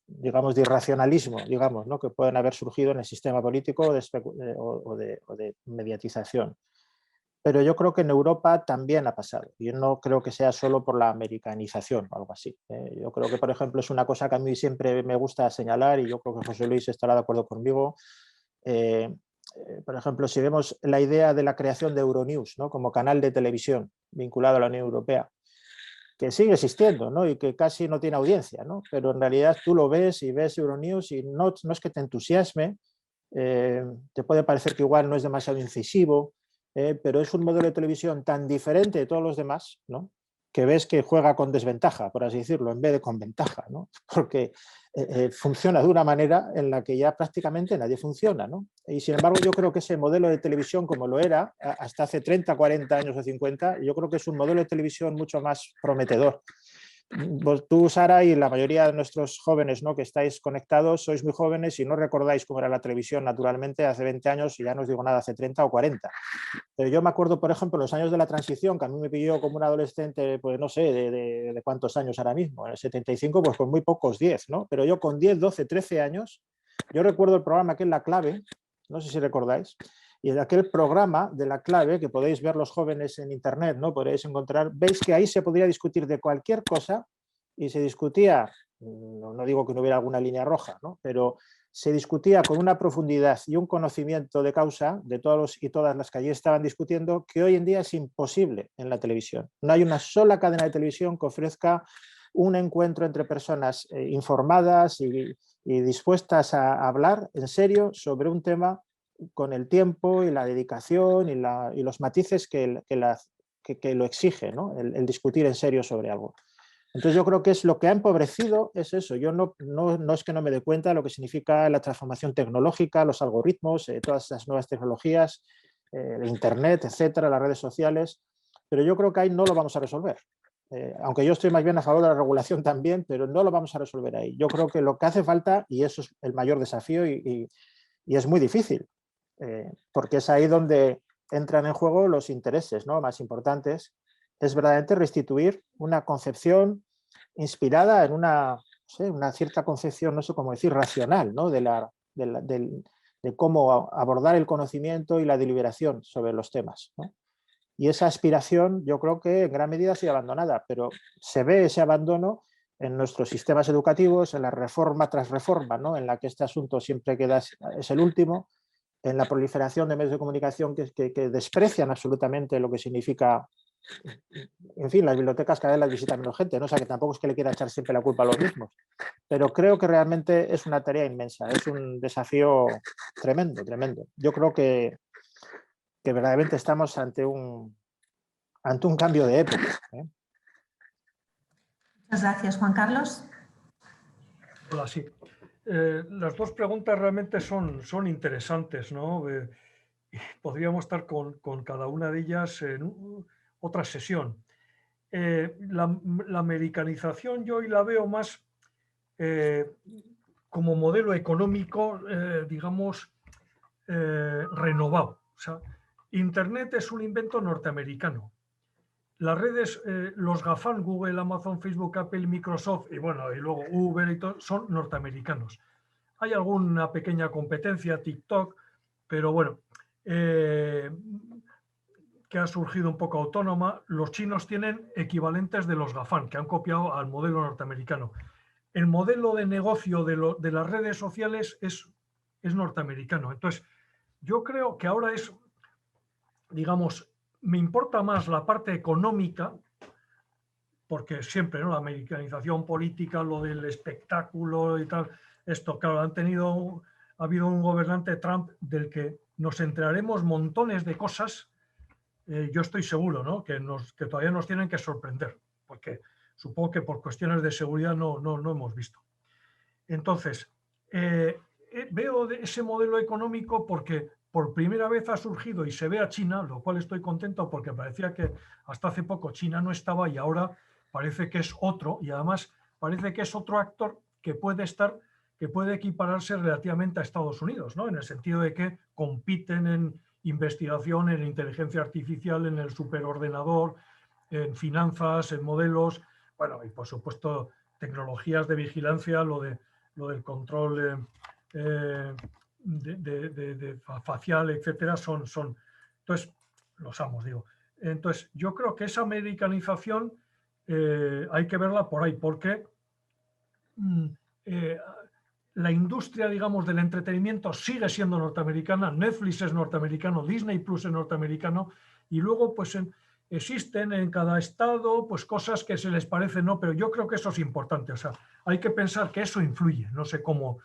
digamos, de irracionalismo, digamos, ¿no?, que pueden haber surgido en el sistema político o de mediatización. Pero yo creo que en Europa también ha pasado. Yo no creo que sea solo por la americanización o algo así. Yo creo que, por ejemplo, es una cosa que a mí siempre me gusta señalar y yo creo que José Luis estará de acuerdo conmigo. Por ejemplo, si vemos la idea de la creación de Euronews, ¿no?, como canal de televisión vinculado a la Unión Europea, que sigue existiendo, ¿no?, y que casi no tiene audiencia, ¿no?, pero en realidad tú lo ves y ves Euronews y no es que te entusiasme, te puede parecer que igual no es demasiado incisivo, pero es un modelo de televisión tan diferente de todos los demás, ¿no?, que ves que juega con desventaja, por así decirlo, en vez de con ventaja, ¿no?, porque funciona de una manera en la que ya prácticamente nadie funciona, ¿no? Y sin embargo yo creo que ese modelo de televisión, como lo era hasta hace 30, 40 años o 50, yo creo que es un modelo de televisión mucho más prometedor. Tú, Sara, y la mayoría de nuestros jóvenes, ¿no?, que estáis conectados, sois muy jóvenes y no recordáis cómo era la televisión naturalmente hace 20 años y ya no os digo nada hace 30 o 40. Pero yo me acuerdo, por ejemplo, los años de la transición, que a mí me pilló como un adolescente, pues no sé, de cuántos años ahora mismo, en el 75, pues con muy pocos, 10, ¿no? Pero yo con 10, 12, 13 años, yo recuerdo el programa que es La Clave, no sé si recordáis, y en aquel programa de La Clave, que podéis ver los jóvenes en internet, ¿no?, podéis encontrar, veis que ahí se podría discutir de cualquier cosa y se discutía, no digo que no hubiera alguna línea roja, ¿no?, pero se discutía con una profundidad y un conocimiento de causa de todos y todas las que allí estaban discutiendo, que hoy en día es imposible en la televisión. No hay una sola cadena de televisión que ofrezca un encuentro entre personas informadas y dispuestas a hablar en serio sobre un tema con el tiempo y la dedicación y los matices que lo exige, ¿no?, el discutir en serio sobre algo. Entonces yo creo que es lo que ha empobrecido, es eso. Yo no es que no me dé cuenta de lo que significa la transformación tecnológica, los algoritmos, todas esas nuevas tecnologías, el internet, etcétera, las redes sociales, pero yo creo que ahí no lo vamos a resolver. aunque yo estoy más bien a favor de la regulación también, pero no lo vamos a resolver ahí. Yo creo que lo que hace falta, y eso es el mayor desafío y es muy difícil, porque es ahí donde entran en juego los intereses, ¿no?, más importantes, es verdaderamente restituir una concepción inspirada en una cierta concepción, no sé cómo decir, racional, ¿no?, de cómo abordar el conocimiento y la deliberación sobre los temas, ¿no? Y esa aspiración yo creo que en gran medida ha sido abandonada, pero se ve ese abandono en nuestros sistemas educativos, en la reforma tras reforma, ¿no?, en la que este asunto siempre es el último, en la proliferación de medios de comunicación que desprecian absolutamente lo que significa, en fin, las bibliotecas cada vez las visita menos gente, ¿no? O sea, que tampoco es que le quiera echar siempre la culpa a los mismos, pero creo que realmente es una tarea inmensa, es un desafío tremendo, tremendo. Yo creo que verdaderamente estamos ante un cambio de época, ¿eh? Muchas gracias, Juan Carlos. Hola, sí. Las dos preguntas realmente son interesantes, ¿no? Podríamos estar con cada una de ellas en otra sesión. La americanización yo hoy la veo más como modelo económico, digamos, renovado. O sea, Internet es un invento norteamericano. Las redes, los GAFAM, Google, Amazon, Facebook, Apple, Microsoft y bueno, y luego Uber y todo, son norteamericanos. Hay alguna pequeña competencia, TikTok, pero bueno, que ha surgido un poco autónoma. Los chinos tienen equivalentes de los GAFAM, que han copiado al modelo norteamericano. El modelo de negocio de las redes sociales es norteamericano. Entonces, yo creo que ahora es, digamos, me importa más la parte económica, porque siempre, ¿no?, la americanización política, lo del espectáculo y tal, esto, claro, ha habido un gobernante, Trump, del que nos enteraremos montones de cosas, yo estoy seguro, ¿no?, que todavía nos tienen que sorprender, porque supongo que por cuestiones de seguridad no hemos visto. Entonces, veo ese modelo económico porque por primera vez ha surgido y se ve a China, lo cual estoy contento porque parecía que hasta hace poco China no estaba y ahora parece que es otro, y además parece que es otro actor que puede equipararse relativamente a Estados Unidos, ¿no?, en el sentido de que compiten en investigación, en inteligencia artificial, en el superordenador, en finanzas, en modelos, bueno, y por supuesto tecnologías de vigilancia, lo del control facial, etcétera, son entonces los amos, digo. Entonces yo creo que esa americanización hay que verla por ahí, porque la industria, digamos, del entretenimiento sigue siendo norteamericana, Netflix es norteamericano, Disney Plus es norteamericano, y luego pues existen en cada estado pues cosas que se les parecen, ¿no? Pero yo creo que eso es importante, o sea, hay que pensar que eso influye, no sé cómo,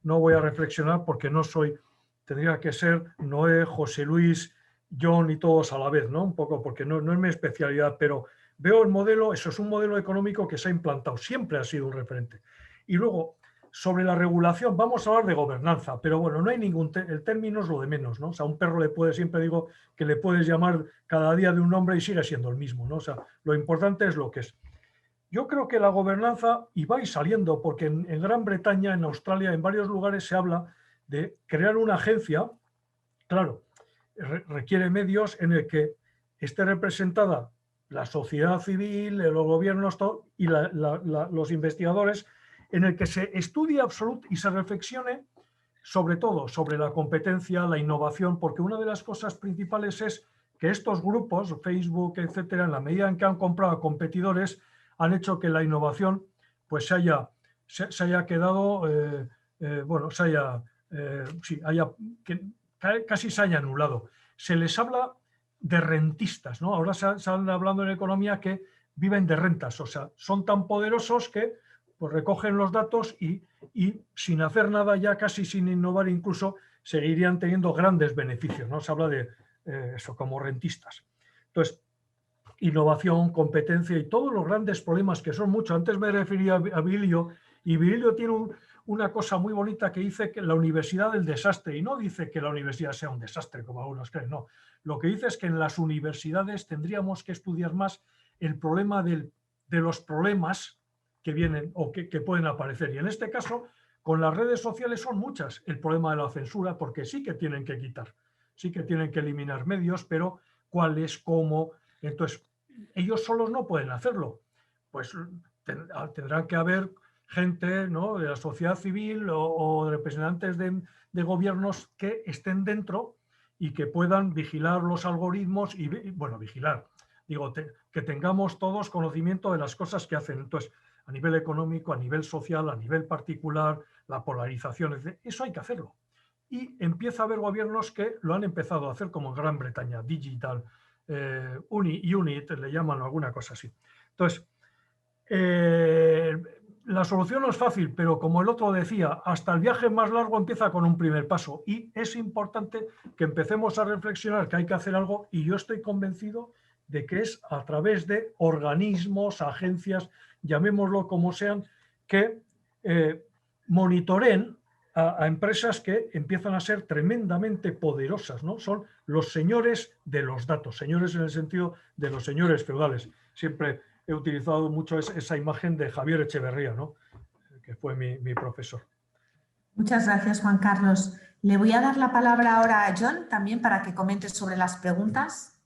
no voy a reflexionar porque tendría que ser Noé, José Luis, John y todos a la vez, ¿no? Un poco porque no es mi especialidad, pero veo el modelo, eso es un modelo económico que se ha implantado, siempre ha sido un referente. Y luego, sobre la regulación, vamos a hablar de gobernanza, pero bueno, no hay el término es lo de menos, ¿no? O sea, a un perro siempre digo que le puedes llamar cada día de un nombre y sigue siendo el mismo, ¿no? O sea, lo importante es lo que es. Yo creo que la gobernanza, y va a ir saliendo, porque en Gran Bretaña, en Australia, en varios lugares se habla de crear una agencia, claro, requiere medios en el que esté representada la sociedad civil, los gobiernos y los investigadores, en el que se estudie y se reflexione sobre todo sobre la competencia, la innovación, porque una de las cosas principales es que estos grupos, Facebook, etcétera, en la medida en que han comprado a competidores, han hecho que la innovación pues se haya quedado, casi se haya anulado. Se les habla de rentistas, ¿no? Ahora se anda hablando en economía que viven de rentas, o sea, son tan poderosos que pues recogen los datos y sin hacer nada, ya casi sin innovar incluso, seguirían teniendo grandes beneficios, ¿no? Se habla de eso como rentistas. Entonces, innovación, competencia y todos los grandes problemas que son muchos. Antes me refería a Virilio, y Virilio tiene una cosa muy bonita que dice que la universidad del desastre, y no dice que la universidad sea un desastre como algunos creen, no. Lo que dice es que en las universidades tendríamos que estudiar más el problema de los problemas que vienen o que pueden aparecer. Y en este caso, con las redes sociales son muchas el problema de la censura, porque sí que tienen que quitar, sí que tienen que eliminar medios, pero cuáles, cómo. Entonces, ellos solos no pueden hacerlo. Pues tendrán que haber gente, ¿no?, de la sociedad civil o representantes de gobiernos que estén dentro y que puedan vigilar los algoritmos y, bueno, vigilar, digo, que tengamos todos conocimiento de las cosas que hacen. Entonces, a nivel económico, a nivel social, a nivel particular, la polarización, eso hay que hacerlo. Y empieza a haber gobiernos que lo han empezado a hacer, como en Gran Bretaña, Digital, Unit, le llaman alguna cosa así. Entonces, la solución no es fácil, pero como el otro decía, hasta el viaje más largo empieza con un primer paso y es importante que empecemos a reflexionar que hay que hacer algo, y yo estoy convencido de que es a través de organismos, agencias, llamémoslo como sean, que monitoreen a empresas que empiezan a ser tremendamente poderosas, ¿no? Son los señores de los datos, señores en el sentido de los señores feudales. Siempre he utilizado mucho esa imagen de Javier Echeverría, ¿no?, que fue mi profesor. Muchas gracias, Juan Carlos. Le voy a dar la palabra ahora a John también para que comente sobre las preguntas.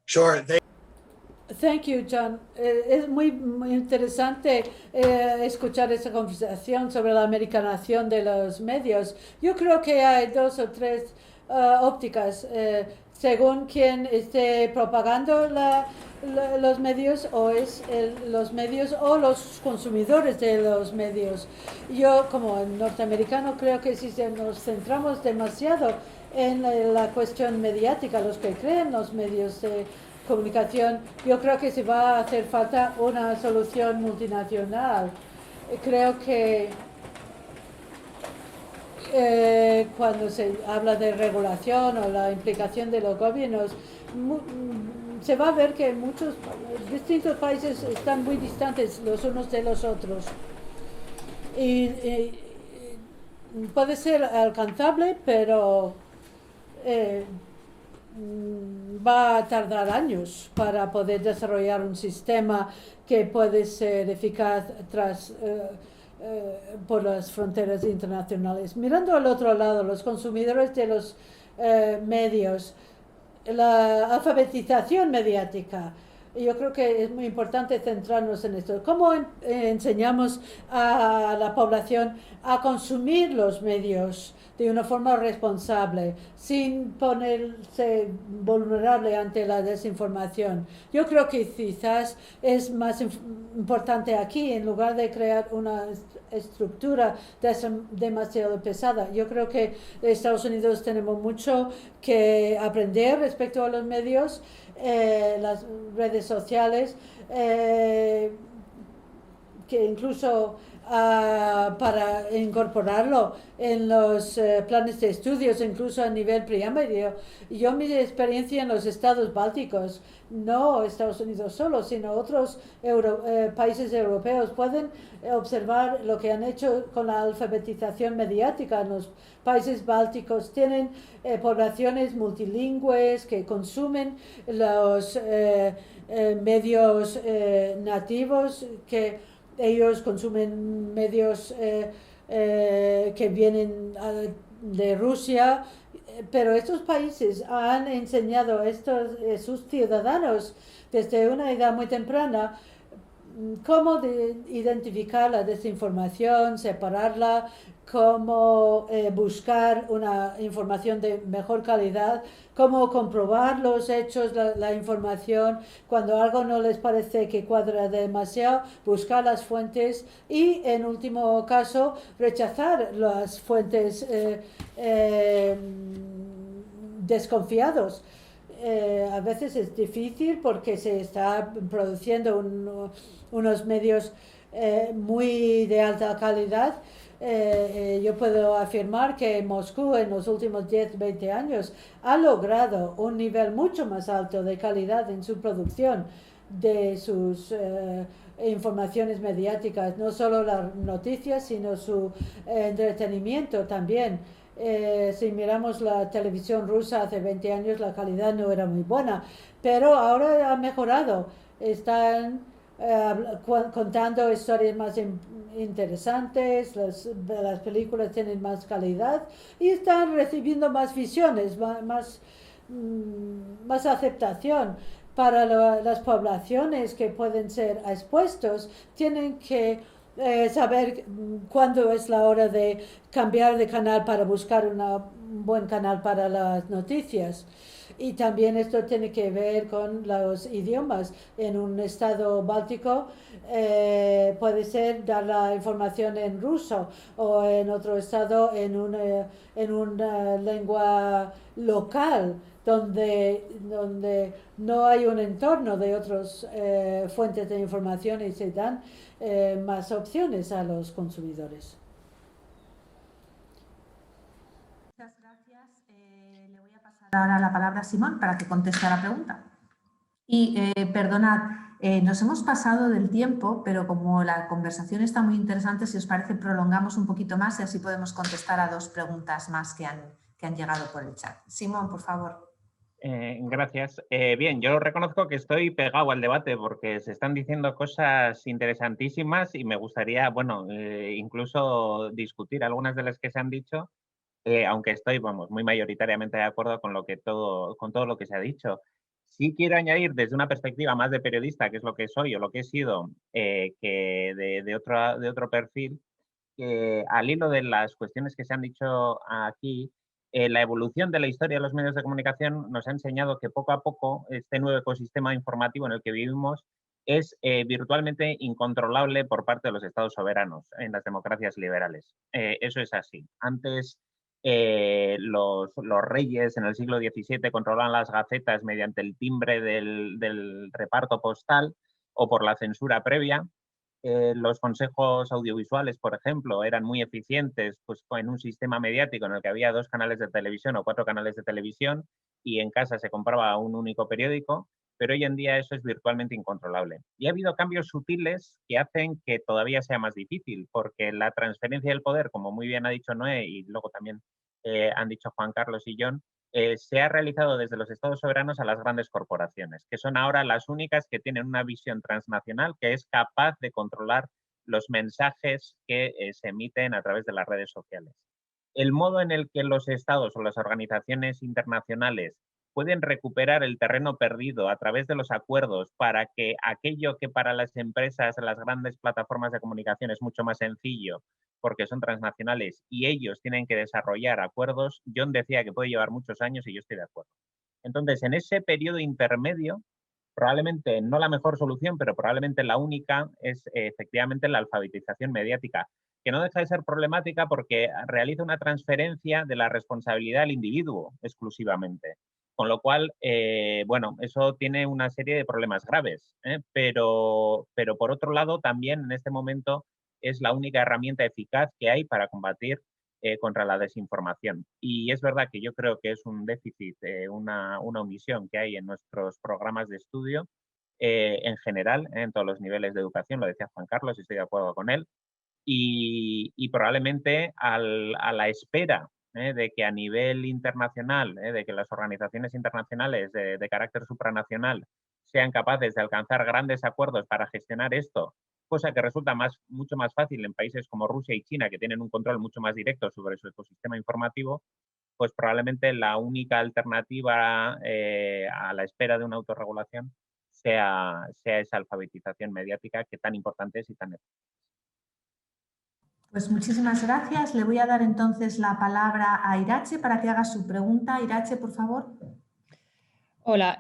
Sure. Thank you, John. Es muy interesante escuchar esa conversación sobre la americanación de los medios. Yo creo que hay 2 o 3 ópticas según quien esté propagando los medios, o es los medios o los consumidores de los medios. Yo, como norteamericano, creo que si nos centramos demasiado en la cuestión mediática, los que crean los medios de comunicación, yo creo que se va a hacer falta una solución multinacional. Creo que cuando se habla de regulación o la implicación de los gobiernos, se va a ver que muchos distintos países están muy distantes los unos de los otros. Y puede ser alcanzable, pero va a tardar años para poder desarrollar un sistema que puede ser eficaz por las fronteras internacionales. Mirando al otro lado, los consumidores de los medios, la alfabetización mediática, yo creo que es muy importante centrarnos en esto. ¿Cómo enseñamos a la población a consumir los medios de una forma responsable, sin ponerse vulnerable ante la desinformación? Yo creo que quizás es más importante aquí, en lugar de crear una estructura demasiado pesada. Yo creo que en Estados Unidos tenemos mucho que aprender respecto a los medios, las redes sociales, que incluso para incorporarlo en los planes de estudios, incluso a nivel primario. Yo, mi experiencia en los estados bálticos, no Estados Unidos solo, sino otros países europeos, pueden observar lo que han hecho con la alfabetización mediática en los países bálticos. Tienen poblaciones multilingües que consumen los medios nativos, que ellos consumen medios que vienen de Rusia, pero estos países han enseñado a sus ciudadanos desde una edad muy temprana cómo identificar la desinformación, separarla, cómo buscar una información de mejor calidad, cómo comprobar los hechos, la información, cuando algo no les parece que cuadra demasiado, buscar las fuentes y, en último caso, rechazar las fuentes desconfiados. A veces es difícil porque se está produciendo unos medios muy de alta calidad. Yo puedo afirmar que Moscú en los últimos 10-20 años ha logrado un nivel mucho más alto de calidad en su producción de sus informaciones mediáticas, no solo las noticias, sino su entretenimiento también. Si miramos la televisión rusa hace 20 años, la calidad no era muy buena, pero ahora ha mejorado. Están contando historias más interesantes, las películas tienen más calidad y están recibiendo más visiones, más aceptación. Para las poblaciones que pueden ser expuestos, tienen que saber cuándo es la hora de cambiar de canal para buscar un buen canal para las noticias. Y también esto tiene que ver con los idiomas. En un estado báltico puede ser dar la información en ruso, o en otro estado en una lengua local, donde no hay un entorno de otras fuentes de información, y se dan más opciones a los consumidores. Muchas gracias. Le voy a pasar ahora la palabra a Simón para que conteste a la pregunta. Y perdonad, nos hemos pasado del tiempo, pero como la conversación está muy interesante, si os parece prolongamos un poquito más y así podemos contestar a 2 preguntas más que han llegado por el chat. Simón, por favor. Gracias. Bien, yo reconozco que estoy pegado al debate porque se están diciendo cosas interesantísimas y me gustaría, bueno, incluso discutir algunas de las que se han dicho, aunque estoy, vamos, muy mayoritariamente de acuerdo con con todo lo que se ha dicho. Sí quiero añadir desde una perspectiva más de periodista, que es lo que soy o lo que he sido, que de otro perfil, que al hilo de las cuestiones que se han dicho aquí, la evolución de la historia de los medios de comunicación nos ha enseñado que poco a poco este nuevo ecosistema informativo en el que vivimos es virtualmente incontrolable por parte de los estados soberanos en las democracias liberales. Eso es así. Antes los reyes en el siglo XVII controlaban las gacetas mediante el timbre del reparto postal o por la censura previa. Los consejos audiovisuales, por ejemplo, eran muy eficientes pues, en un sistema mediático en el que había 2 canales de televisión o 4 canales de televisión y en casa se compraba un único periódico, pero hoy en día eso es virtualmente incontrolable. Y ha habido cambios sutiles que hacen que todavía sea más difícil, porque la transferencia del poder, como muy bien ha dicho Noé y luego también han dicho Juan Carlos y John, se ha realizado desde los estados soberanos a las grandes corporaciones, que son ahora las únicas que tienen una visión transnacional que es capaz de controlar los mensajes que se emiten a través de las redes sociales. El modo en el que los estados o las organizaciones internacionales pueden recuperar el terreno perdido a través de los acuerdos para que aquello que para las empresas, las grandes plataformas de comunicación es mucho más sencillo, porque son transnacionales y ellos tienen que desarrollar acuerdos, John decía que puede llevar muchos años y yo estoy de acuerdo. Entonces, en ese periodo intermedio, probablemente no la mejor solución, pero probablemente la única es efectivamente la alfabetización mediática, que no deja de ser problemática porque realiza una transferencia de la responsabilidad al individuo exclusivamente. Con lo cual, bueno, eso tiene una serie de problemas graves, pero por otro lado, también en este momento es la única herramienta eficaz que hay para combatir contra la desinformación. Y es verdad que yo creo que es un déficit, una omisión que hay en nuestros programas de estudio en general, en todos los niveles de educación, lo decía Juan Carlos, estoy de acuerdo con él, y probablemente a la espera de que a nivel internacional, de que las organizaciones internacionales de carácter supranacional sean capaces de alcanzar grandes acuerdos para gestionar esto, cosa que resulta mucho más fácil en países como Rusia y China, que tienen un control mucho más directo sobre su ecosistema informativo, pues probablemente la única alternativa a la espera de una autorregulación sea esa alfabetización mediática que tan importante es y tan necesaria. Pues muchísimas gracias. Le voy a dar entonces la palabra a Irache para que haga su pregunta. Irache, por favor. Hola,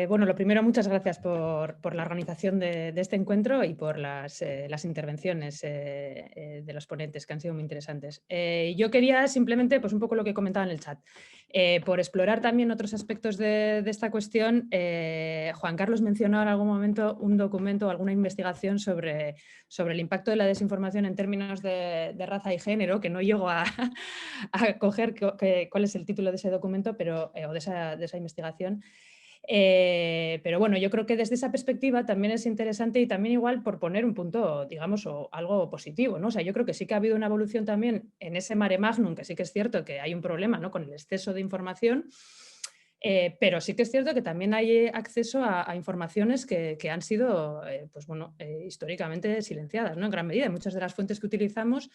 bueno, lo primero, muchas gracias por la organización de este encuentro y por las intervenciones de los ponentes, que han sido muy interesantes. Yo quería simplemente, pues un poco lo que comentaba en el chat, por explorar también otros aspectos de esta cuestión. Juan Carlos mencionó en algún momento un documento o alguna investigación sobre el impacto de la desinformación en términos de raza y género, que no llego a coger cuál es el título de ese documento, pero, o de esa investigación. Pero bueno, yo creo que desde esa perspectiva también es interesante y también igual por poner un punto, digamos, o algo positivo, ¿no? O sea, yo creo que sí que ha habido una evolución también en ese mare magnum, que sí que es cierto que hay un problema, ¿no?, con el exceso de información, pero sí que es cierto que también hay acceso a informaciones que han sido, pues bueno, históricamente silenciadas, ¿no?, en gran medida. Muchas de las fuentes que utilizamos,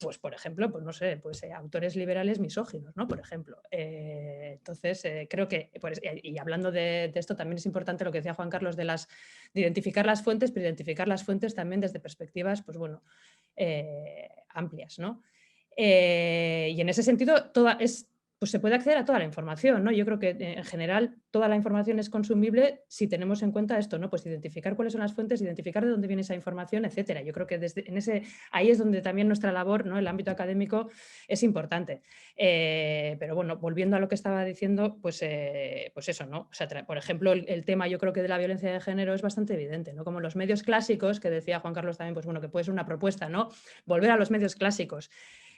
pues por ejemplo, pues no sé, pues autores liberales misóginos, ¿no?, por ejemplo. Entonces, creo que, y hablando de esto, también es importante lo que decía Juan Carlos de identificar las fuentes, pero identificar las fuentes también desde perspectivas, pues bueno, amplias, ¿no? Y en ese sentido, pues se puede acceder a toda la información, ¿no? Yo creo que en general toda la información es consumible si tenemos en cuenta esto, ¿no? Pues identificar cuáles son las fuentes, identificar de dónde viene esa información, etcétera. Yo creo que ahí es donde también nuestra labor, ¿no?, el ámbito académico es importante. Pero bueno, volviendo a lo que estaba diciendo, pues eso, ¿no? O sea, por ejemplo, el tema, yo creo que de la violencia de género es bastante evidente, ¿no? Como los medios clásicos, que decía Juan Carlos también, pues bueno, que puede ser una propuesta, ¿no?, volver a los medios clásicos.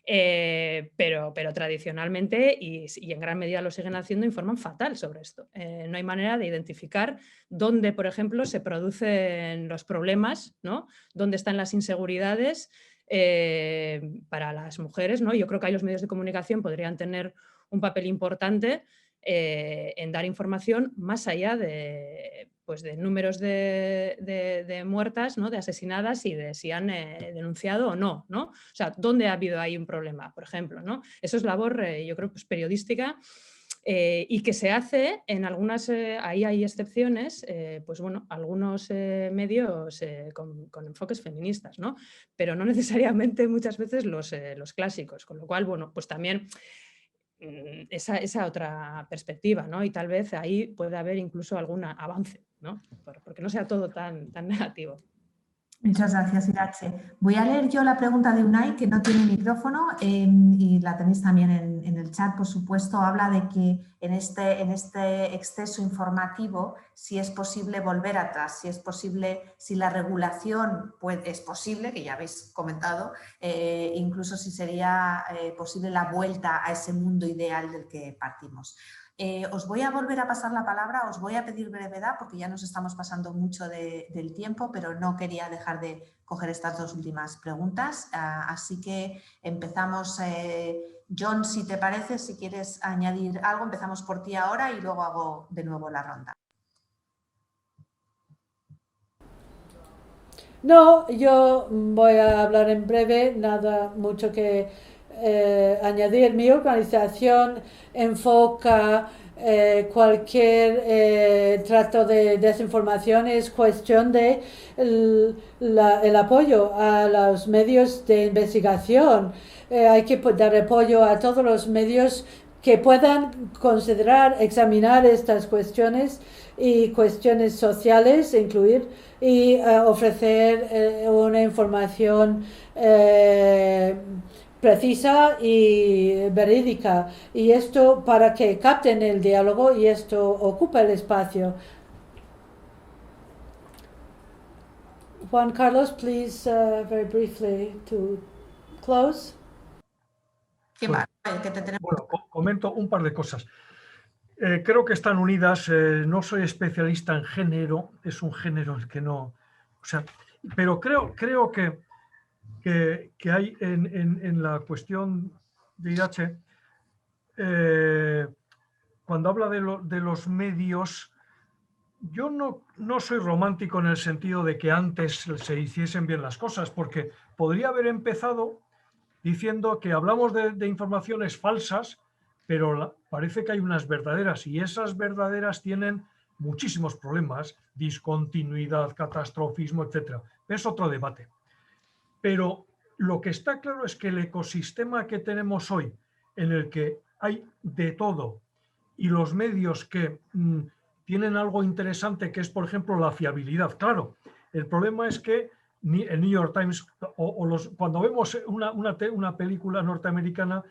Pero tradicionalmente, y en gran medida lo siguen haciendo, informan fatal sobre esto. No hay manera de identificar dónde, por ejemplo, se producen los problemas, ¿no?, dónde están las inseguridades para las mujeres, ¿no? Yo creo que ahí los medios de comunicación podrían tener un papel importante en dar información más allá de números de muertas, ¿no?, de asesinadas y de si han denunciado o no, ¿no? O sea, ¿dónde ha habido ahí un problema, por ejemplo, ¿no? Eso es labor, yo creo, pues periodística, y que se hace en algunas, ahí hay excepciones, pues bueno, algunos medios con enfoques feministas, ¿no? Pero no necesariamente muchas veces los clásicos, con lo cual, bueno, pues también esa otra perspectiva, ¿no? Y tal vez ahí puede haber incluso algún avance, ¿no?, porque no sea todo tan negativo. Muchas gracias, Irache. Voy a leer yo la pregunta de Unai, que no tiene micrófono, y la tenéis también en el chat, por supuesto. Habla de que en este exceso informativo, si es posible volver atrás, si es posible, si la regulación es posible, que ya habéis comentado, incluso si sería posible la vuelta a ese mundo ideal del que partimos. Os voy a volver a pasar la palabra, os voy a pedir brevedad porque ya nos estamos pasando mucho del tiempo, pero no quería dejar de coger estas dos últimas preguntas. Así que empezamos. John, si te parece, si quieres añadir algo, empezamos por ti ahora y luego hago de nuevo la ronda. No, yo voy a hablar en breve, nada mucho que añadir. Mi organización enfoca cualquier trato de desinformación, es cuestión de el apoyo a los medios de investigación. Hay que dar apoyo a todos los medios que puedan considerar, examinar estas cuestiones y cuestiones sociales, incluir y ofrecer una información precisa y verídica, y esto para que capten el diálogo y esto ocupa el espacio. Juan Carlos, please, very briefly to close. Bueno, comento un par de cosas. Creo que están unidas. No soy especialista en género, es un género el que no, o sea, pero creo que hay en la cuestión de Irache, cuando habla de los medios, yo no soy romántico en el sentido de que antes se hiciesen bien las cosas, porque podría haber empezado diciendo que hablamos de informaciones falsas, pero parece que hay unas verdaderas, y esas verdaderas tienen muchísimos problemas, discontinuidad, catastrofismo, etc. Es otro debate. Pero lo que está claro es que el ecosistema que tenemos hoy, en el que hay de todo, y los medios que tienen algo interesante, que es, por ejemplo, la fiabilidad. Claro, el problema es que el New York Times cuando vemos una película norteamericana,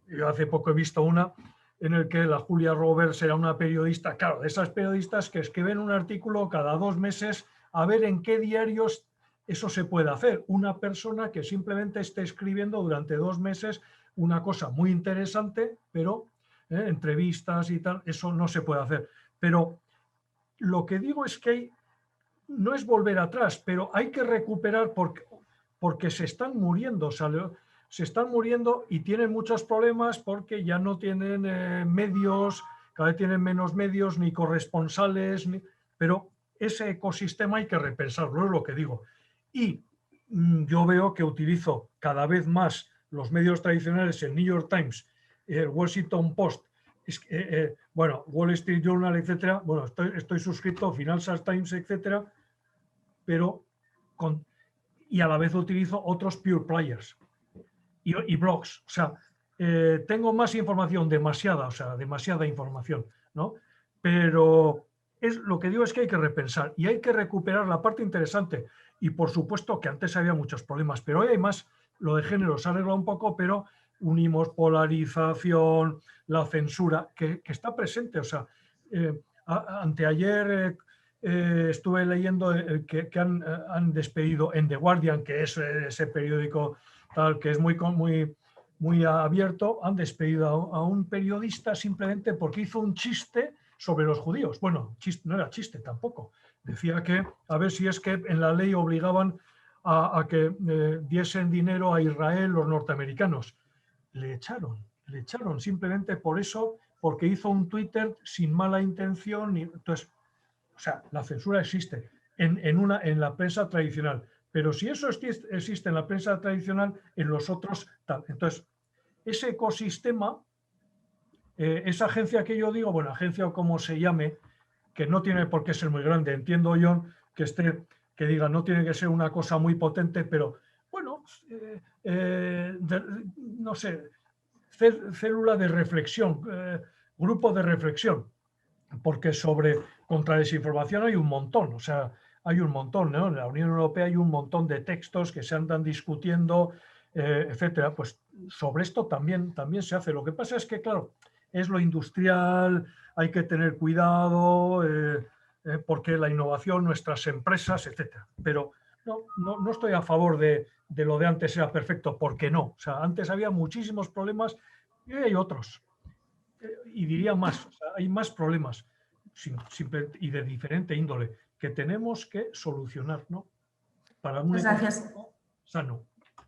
yo hace poco he visto una en el que la Julia Roberts era una periodista, claro, de esas periodistas que escriben un artículo cada 2 meses a ver en qué diarios eso se puede hacer. Una persona que simplemente esté escribiendo durante 2 meses una cosa muy interesante, pero entrevistas y tal, eso no se puede hacer. Pero lo que digo es que no es volver atrás, pero hay que recuperar porque se están muriendo, o sea, se están muriendo y tienen muchos problemas porque ya no tienen medios, cada vez tienen menos medios, ni corresponsales, pero ese ecosistema hay que repensarlo, es lo que digo. Y yo veo que utilizo cada vez más los medios tradicionales, el New York Times, el Washington Post, bueno, Wall Street Journal, etcétera. Bueno, estoy suscrito a Financial Times, etcétera, pero y a la vez utilizo otros pure players y blogs. O sea, tengo más información, demasiada información, ¿no? Pero lo que digo es que hay que repensar y hay que recuperar la parte interesante. Y por supuesto que antes había muchos problemas, pero hoy hay más. Lo de género se ha arreglado un poco, pero unimos polarización, la censura, que está presente. O sea, anteayer estuve leyendo que han despedido en The Guardian, que es ese periódico tal que es muy abierto, han despedido a un periodista simplemente porque hizo un chiste sobre los judíos. Bueno, no era chiste tampoco. Decía que a ver si es que en la ley obligaban a que diesen dinero a Israel los norteamericanos. Le echaron simplemente por eso, porque hizo un Twitter sin mala intención. Entonces, o sea, la censura existe en la prensa tradicional. Pero si eso existe en la prensa tradicional, en los otros tal. Entonces, ese ecosistema, esa agencia que yo digo, bueno, agencia o como se llame, que no tiene por qué ser muy grande, entiendo yo que diga, no tiene que ser una cosa muy potente, pero bueno, no sé, célula de reflexión, grupo de reflexión, porque sobre contradesinformación hay un montón, o sea, hay un montón, ¿no? En la Unión Europea hay un montón de textos que se andan discutiendo, etcétera. Pues sobre esto también se hace. Lo que pasa es que, claro, es lo industrial, hay que tener cuidado, porque la innovación, nuestras empresas, etcétera. Pero no estoy a favor de lo de antes era perfecto, porque no. O sea, antes había muchísimos problemas y hoy hay otros. Y diría más, o sea, hay más problemas y de diferente índole que tenemos que solucionar, ¿no? Para un ecosistema sano.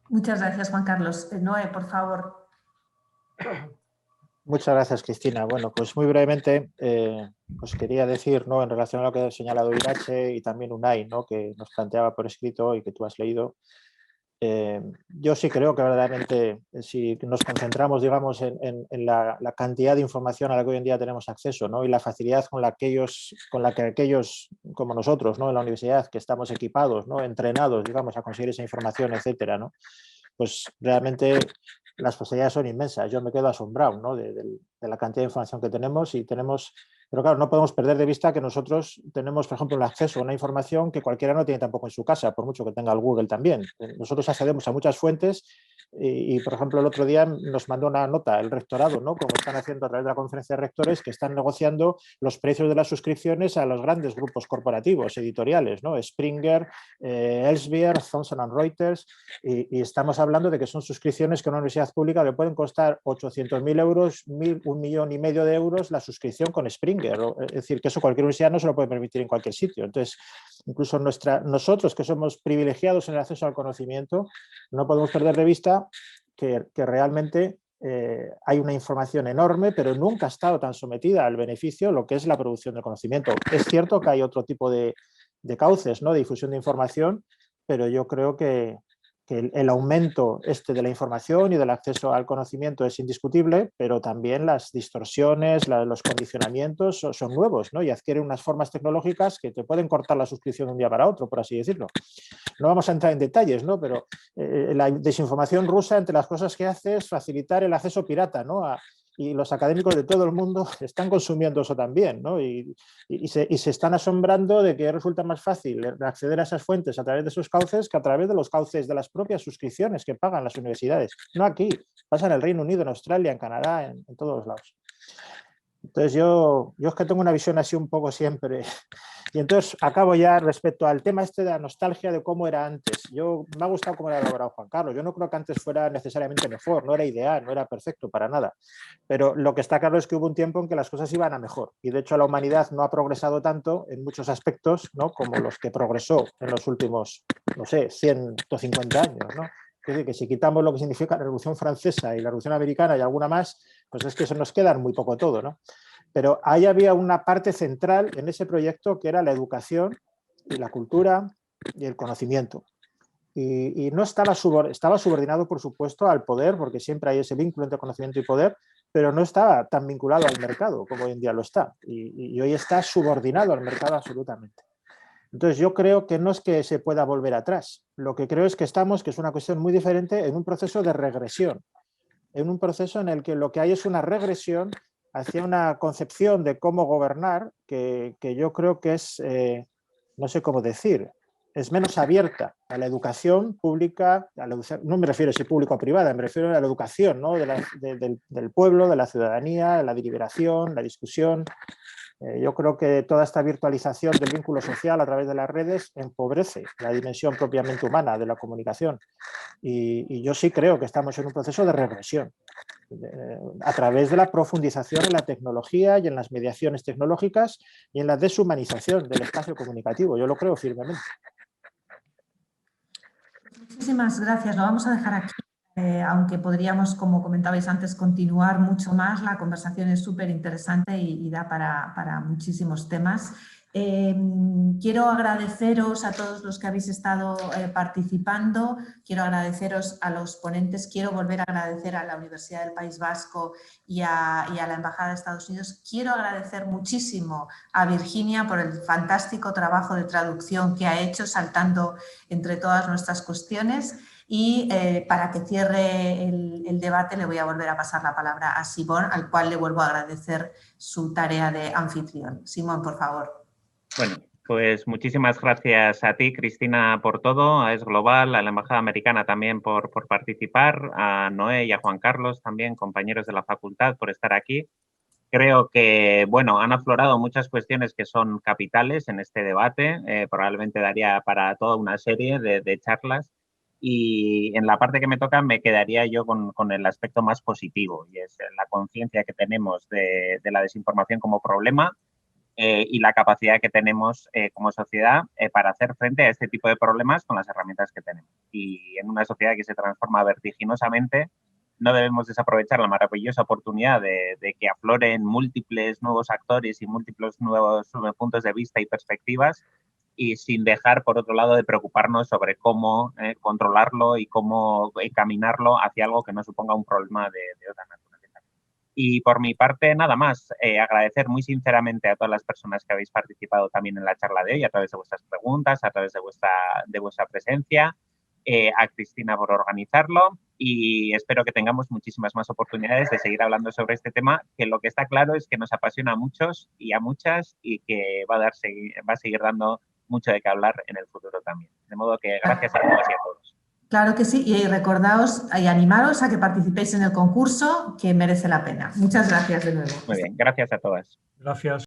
Muchas gracias, Juan Carlos. Noé, por favor. Muchas gracias, Cristina. Bueno, pues muy brevemente os quería decir, ¿no?, en relación a lo que ha señalado Irache y también Unai, ¿no?, que nos planteaba por escrito y que tú has leído. Yo sí creo que verdaderamente si nos concentramos, digamos, en la cantidad de información a la que hoy en día tenemos acceso, ¿no?, y la facilidad con la que aquellos como nosotros, ¿no?, en la universidad, que estamos equipados, ¿no?, entrenados, digamos, a conseguir esa información, etcétera, ¿no?, pues realmente las posibilidades son inmensas. Yo me quedo asombrado, ¿no?, de la cantidad de información que tenemos pero claro, no podemos perder de vista que nosotros tenemos, por ejemplo, el acceso a una información que cualquiera no tiene tampoco en su casa, por mucho que tenga el Google también. Nosotros accedemos a muchas fuentes y por ejemplo, el otro día nos mandó una nota el rectorado, ¿no?, como están haciendo a través de la conferencia de rectores, que están negociando los precios de las suscripciones a los grandes grupos corporativos, editoriales, ¿no?, Springer, Elsevier, Thomson Reuters, y estamos hablando de que son suscripciones que a una universidad pública le pueden costar 800.000 euros, 1,5 millones de euros la suscripción con Springer. Es decir, que eso cualquier universidad no se lo puede permitir en cualquier sitio. Entonces, incluso nosotros que somos privilegiados en el acceso al conocimiento, no podemos perder de vista que realmente hay una información enorme, pero nunca ha estado tan sometida al beneficio lo que es la producción del conocimiento. Es cierto que hay otro tipo de cauces, ¿no?, de difusión de información, pero yo creo que el aumento de la información y del acceso al conocimiento es indiscutible, pero también las distorsiones, los condicionamientos son nuevos, ¿no?, y adquieren unas formas tecnológicas que te pueden cortar la suscripción de un día para otro, por así decirlo. No vamos a entrar en detalles, ¿no?, pero la desinformación rusa, entre las cosas que hace, es facilitar el acceso pirata, ¿no?, y los académicos de todo el mundo están consumiendo eso también, ¿no?, y se están asombrando de que resulta más fácil acceder a esas fuentes a través de esos cauces que a través de los cauces de las propias suscripciones que pagan las universidades. No aquí, pasa en el Reino Unido, en Australia, en Canadá, en todos los lados. Entonces yo es que tengo una visión así un poco siempre Y entonces acabo ya respecto al tema este de la nostalgia de cómo era antes. Me ha gustado cómo era elaborado Juan Carlos. Yo no creo que antes fuera necesariamente mejor, no era ideal, no era perfecto para nada. Pero lo que está claro es que hubo un tiempo en que las cosas iban a mejor. Y de hecho la humanidad no ha progresado tanto en muchos aspectos, ¿no?, como los que progresó en los últimos, no sé, 150 años, ¿no? Es decir, que si quitamos lo que significa la Revolución Francesa y la Revolución Americana y alguna más, pues es que eso nos queda muy poco todo, ¿no? Pero ahí había una parte central en ese proyecto que era la educación y la cultura y el conocimiento. Y no estaba subordinado, por supuesto, al poder, porque siempre hay ese vínculo entre conocimiento y poder, pero no estaba tan vinculado al mercado como hoy en día lo está. Y hoy está subordinado al mercado absolutamente. Entonces yo creo que no es que se pueda volver atrás. Lo que creo es que estamos, que es una cuestión muy diferente, en un proceso de regresión. En un proceso en el que lo que hay es una regresión hacia una concepción de cómo gobernar que yo creo que es, no sé cómo decir, es menos abierta a la educación pública, no me refiero a si público o privada, me refiero a la educación, ¿no?, del pueblo, de la ciudadanía, la deliberación, la discusión. Yo creo que toda esta virtualización del vínculo social a través de las redes empobrece la dimensión propiamente humana de la comunicación. Y yo sí creo que estamos en un proceso de regresión a través de la profundización en la tecnología y en las mediaciones tecnológicas y en la deshumanización del espacio comunicativo. Yo lo creo firmemente. Muchísimas gracias. Lo vamos a dejar aquí. Aunque podríamos, como comentabais antes, continuar mucho más. La conversación es súper interesante y da para muchísimos temas. Quiero agradeceros a todos los que habéis estado participando, quiero agradeceros a los ponentes, quiero volver a agradecer a la Universidad del País Vasco y a la Embajada de Estados Unidos. Quiero agradecer muchísimo a Virginia por el fantástico trabajo de traducción que ha hecho, saltando entre todas nuestras cuestiones. Y para que cierre el debate le voy a volver a pasar la palabra a Simón, al cual le vuelvo a agradecer su tarea de anfitrión. Simón, por favor. Bueno, pues muchísimas gracias a ti, Cristina, por todo, a Es Global, a la Embajada Americana también por participar, a Noé y a Juan Carlos también, compañeros de la facultad, por estar aquí. Creo que, bueno, han aflorado muchas cuestiones que son capitales en este debate, probablemente daría para toda una serie de charlas. Y en la parte que me toca me quedaría yo con el aspecto más positivo, y es la conciencia que tenemos de la desinformación como problema y la capacidad que tenemos como sociedad para hacer frente a este tipo de problemas con las herramientas que tenemos. Y en una sociedad que se transforma vertiginosamente, no debemos desaprovechar la maravillosa oportunidad de que afloren múltiples nuevos actores y múltiples nuevos puntos de vista y perspectivas, y sin dejar, por otro lado, de preocuparnos sobre cómo controlarlo y cómo encaminarlo hacia algo que no suponga un problema de otra naturaleza. Y por mi parte, nada más, agradecer muy sinceramente a todas las personas que habéis participado también en la charla de hoy, a través de vuestras preguntas, a través de vuestra presencia, a Cristina por organizarlo, y espero que tengamos muchísimas más oportunidades de seguir hablando sobre este tema, que lo que está claro es que nos apasiona a muchos y a muchas, y que va a seguir dando mucho de qué hablar en el futuro también. De modo que gracias a todas y a todos. Claro que sí, y recordaos y animaros a que participéis en el concurso, que merece la pena. Muchas gracias de nuevo. Muy bien, gracias a todas. Gracias.